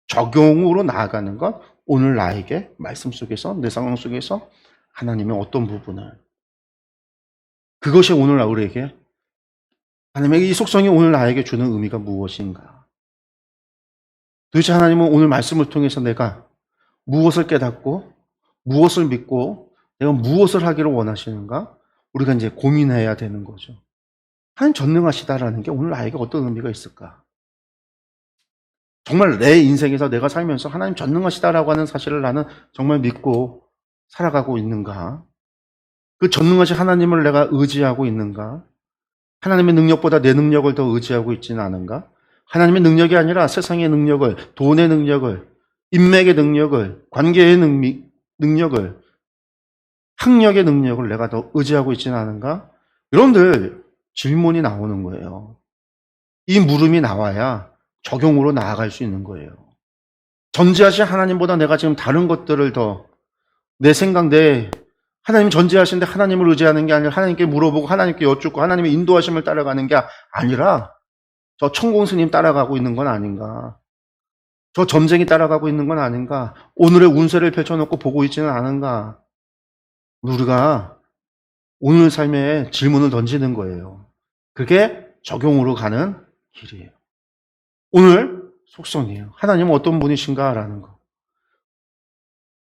적용으로 나아가는 것, 오늘 나에게 말씀 속에서, 내 상황 속에서 하나님의 어떤 부분을, 그것이 오늘 우리에게, 하나님의 이 속성이 오늘 나에게 주는 의미가 무엇인가? 도대체 하나님은 오늘 말씀을 통해서 내가 무엇을 깨닫고, 무엇을 믿고, 내가 무엇을 하기를 원하시는가? 우리가 이제 고민해야 되는 거죠. 하나님 전능하시다라는 게 오늘 나에게 어떤 의미가 있을까? 정말 내 인생에서 내가 살면서 하나님 전능하시다라고 하는 사실을 나는 정말 믿고 살아가고 있는가? 그 전능하신 하나님을 내가 의지하고 있는가? 하나님의 능력보다 내 능력을 더 의지하고 있지는 않은가? 하나님의 능력이 아니라 세상의 능력을, 돈의 능력을, 인맥의 능력을, 관계의 능력을, 학력의 능력을 내가 더 의지하고 있지는 않은가? 여러분들 질문이 나오는 거예요. 이 물음이 나와야 적용으로 나아갈 수 있는 거예요. 전지하신 하나님보다 내가 지금 다른 것들을 더 내 생각, 하나님 전지하신데 하나님을 의지하는 게 아니라 하나님께 물어보고 하나님께 여쭙고 하나님의 인도하심을 따라가는 게 아니라 저 천공 스님 따라가고 있는 건 아닌가? 저 점쟁이 따라가고 있는 건 아닌가? 오늘의 운세를 펼쳐놓고 보고 있지는 않은가? 우리가 오늘 삶에 질문을 던지는 거예요. 그게 적용으로 가는 길이에요. 오늘 속성이에요. 하나님은 어떤 분이신가라는 거.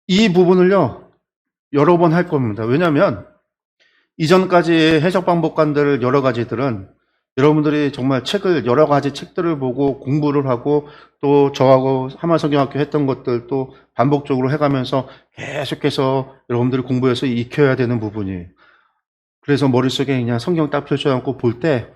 이 부분을요, 여러 번 할 겁니다. 왜냐하면 이전까지 해석 방법관들 여러 가지들은 여러분들이 정말 여러 가지 책들을 보고 공부를 하고 또 저하고 하마성경학교 했던 것들 또 반복적으로 해가면서 계속해서 여러분들이 공부해서 익혀야 되는 부분이에요. 그래서 머릿속에 그냥 성경 딱 펼쳐놓고 볼 때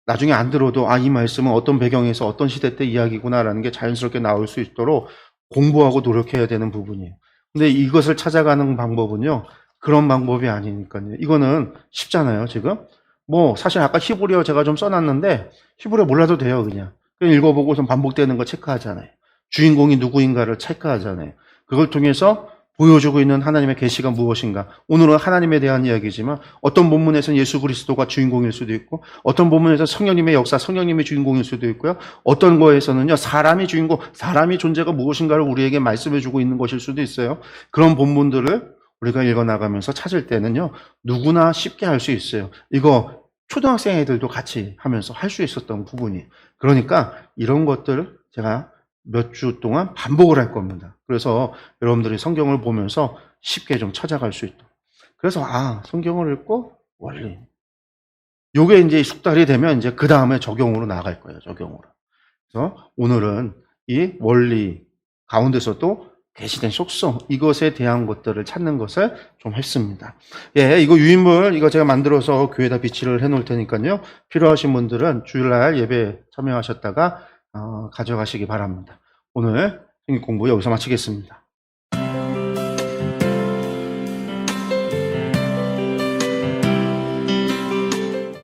나중에 안 들어도 이 말씀은 어떤 배경에서 어떤 시대 때 이야기구나라는 게 자연스럽게 나올 수 있도록 공부하고 노력해야 되는 부분이에요. 근데 이것을 찾아가는 방법은요, 그런 방법이 아니니까요. 이거는 쉽잖아요, 지금. 사실 아까 히브리어 제가 좀 써놨는데, 히브리어 몰라도 돼요, 그냥. 읽어보고 좀 반복되는 거 체크하잖아요. 주인공이 누구인가를 체크하잖아요. 그걸 통해서 보여주고 있는 하나님의 계시가 무엇인가. 오늘은 하나님에 대한 이야기지만 어떤 본문에서는 예수 그리스도가 주인공일 수도 있고 어떤 본문에서 성령님의 역사, 성령님이 주인공일 수도 있고요. 어떤 거에서는요. 사람이 주인공, 사람이 존재가 무엇인가를 우리에게 말씀해 주고 있는 것일 수도 있어요. 그런 본문들을 우리가 읽어나가면서 찾을 때는요. 누구나 쉽게 할 수 있어요. 이거 초등학생 애들도 같이 하면서 할 수 있었던 부분이. 그러니까 이런 것들을 제가 몇 주 동안 반복을 할 겁니다. 그래서 여러분들이 성경을 보면서 쉽게 좀 찾아갈 수 있도록. 그래서 성경을 읽고 원리. 요게 이제 숙달이 되면 이제 그 다음에 적용으로 나갈 거예요. 적용으로. 그래서 오늘은 이 원리 가운데서도 계시된 속성 이것에 대한 것들을 찾는 것을 좀 했습니다. 예, 이거 유인물 이거 제가 만들어서 교회에다 비치를 해놓을 테니까요. 필요하신 분들은 주일날 예배 참여하셨다가 가져가시기 바랍니다. 오늘 성경 공부 여기서 마치겠습니다.